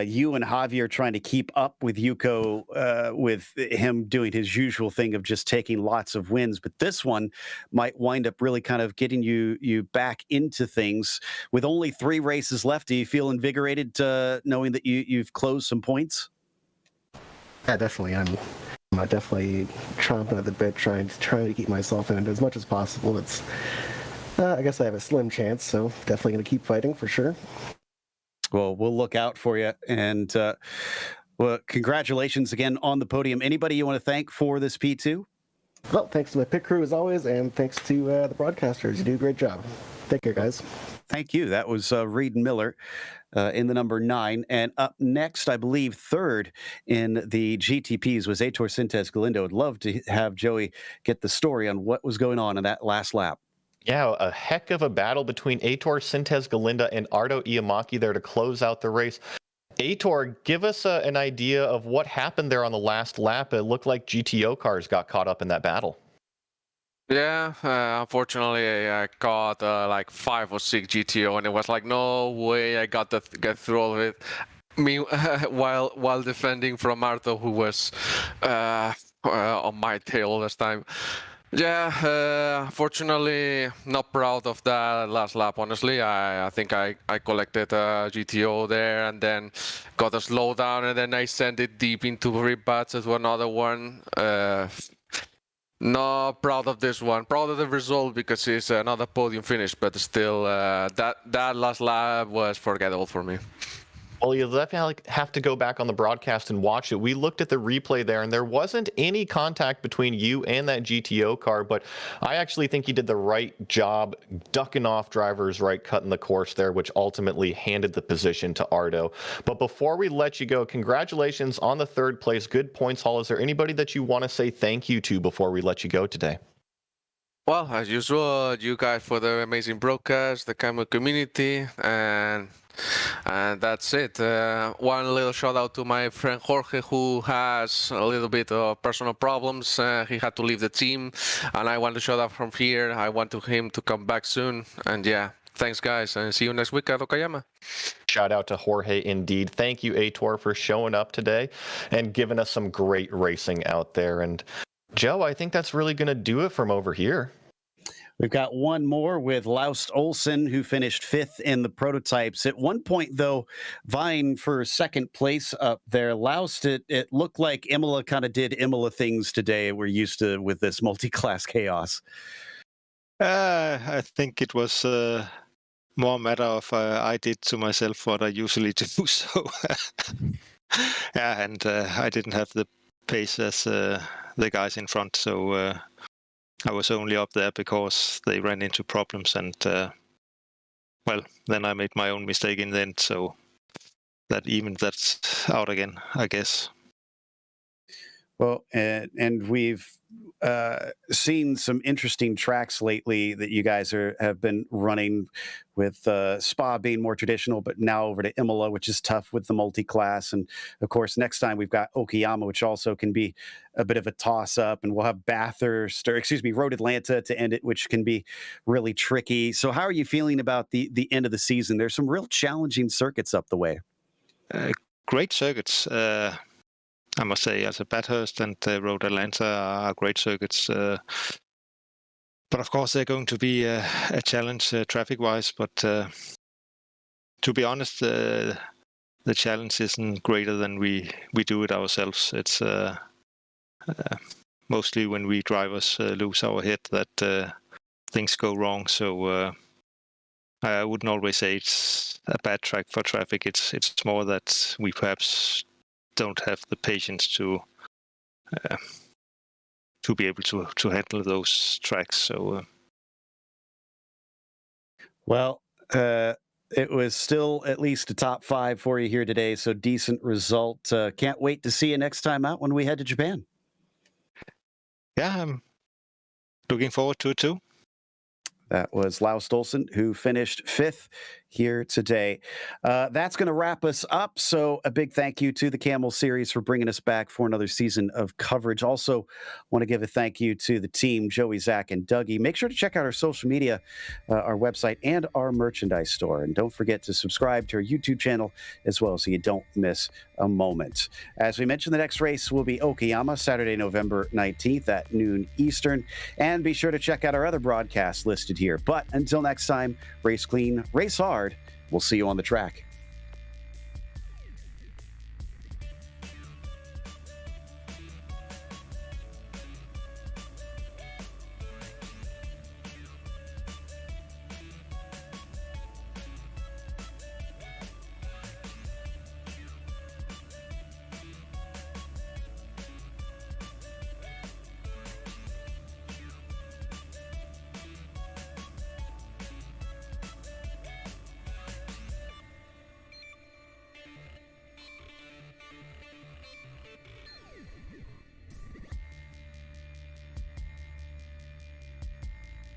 you and Javier trying to keep up with Yuko, with him doing his usual thing of just taking lots of wins. But this one might wind up really kind of getting you back into things. With only 3 races left, do you feel invigorated knowing that you've closed some points? Yeah, definitely. I'm definitely chomping at the bit, trying to keep myself in it as much as possible. It's I guess I have a slim chance, so definitely going to keep fighting for sure. Well, we'll look out for you. And well, congratulations again on the podium. Anybody you want to thank for this P2? Well, thanks to my pit crew as always, and thanks to the broadcasters. You do a great job. Take care, guys. Thank you. That was Reed Miller in the number 9. And up next, I believe third in the GTPs was Aitor Sintes Galindo. I'd love to have Joey get the story on what was going on in that last lap. Yeah, a heck of a battle between Aitor Sintes Galinda and Ardo Iamaki there to close out the race. Aitor, give us an idea of what happened there on the last lap. It looked like GTO cars got caught up in that battle. Yeah, unfortunately, I caught like 5 or 6 GTO, and it was like, no way I got to get through all of it. Me, while defending from Ardo, who was on my tail this time. Yeah, fortunately, not proud of that last lap, honestly. I think I collected a GTO there and then got a slowdown, and then I sent it deep into rippads to another one. Not proud of this one. Proud of the result because it's another podium finish, but still, that last lap was forgettable for me. Well, you'll definitely have to go back on the broadcast and watch it. We looked at the replay there, and there wasn't any contact between you and that GTO car, but I actually think you did the right job ducking off drivers, right, cutting the course there, which ultimately handed the position to Ardo. But before we let you go, congratulations on the 3rd place. Good points haul. Is there anybody that you want to say thank you to before we let you go today? Well, as usual, you guys for the amazing broadcast, the Camel community, and that's it. One little shout out to my friend Jorge, who has a little bit of personal problems. He had to leave the team, and I want to shout out from here. I want him to come back soon. And yeah, thanks guys, and see you next week at Okayama. Shout out to Jorge indeed. Thank you, Aitor, for showing up today and giving us some great racing out there. And Joe, I think that's really going to do it from over here. We've got one more with Laust Olsen, who finished 5th in the prototypes. At one point, though, vying for 2nd place up there. Laust, it looked like Imola kind of did Imola things today we're used to with this multi-class chaos. I think it was more a matter of I did to myself what I usually do. So, yeah, and I didn't have the pace as the guys in front, so I was only up there because they ran into problems, and well, then I made my own mistake in the end, so that evened that out again, I guess. Well, and we've seen some interesting tracks lately that you guys have been running, with Spa being more traditional, but now over to Imola, which is tough with the multi-class. And of course, next time we've got Okayama, which also can be a bit of a toss-up. And we'll have Road Atlanta to end it, which can be really tricky. So how are you feeling about the end of the season? There's some real challenging circuits up the way. Great circuits. I must say, as a Bathurst and Road Atlanta are great circuits. But of course, they're going to be a challenge traffic-wise. But to be honest, the challenge isn't greater than we do it ourselves. It's mostly when we drivers lose our head that things go wrong. So I wouldn't always say it's a bad track for traffic. It's more that we perhaps don't have the patience to be able to handle those tracks. So, well, it was still at least a top 5 for you here today, so decent result. Can't wait to see you next time out when we head to Japan. Yeah, I'm looking forward to it too. That was Laust Olsen, who finished 5th here today. That's going to wrap us up. So a big thank you to the Camel Series for bringing us back for another season of coverage. Also want to give a thank you to the team, Joey, Zach, and Dougie. Make sure to check out our social media, our website, and our merchandise store. And don't forget to subscribe to our YouTube channel as well so you don't miss a moment. As we mentioned, the next race will be Okayama, Saturday, November 19th at noon Eastern. And be sure to check out our other broadcasts listed here. But until next time, race clean, race hard. We'll see you on the track.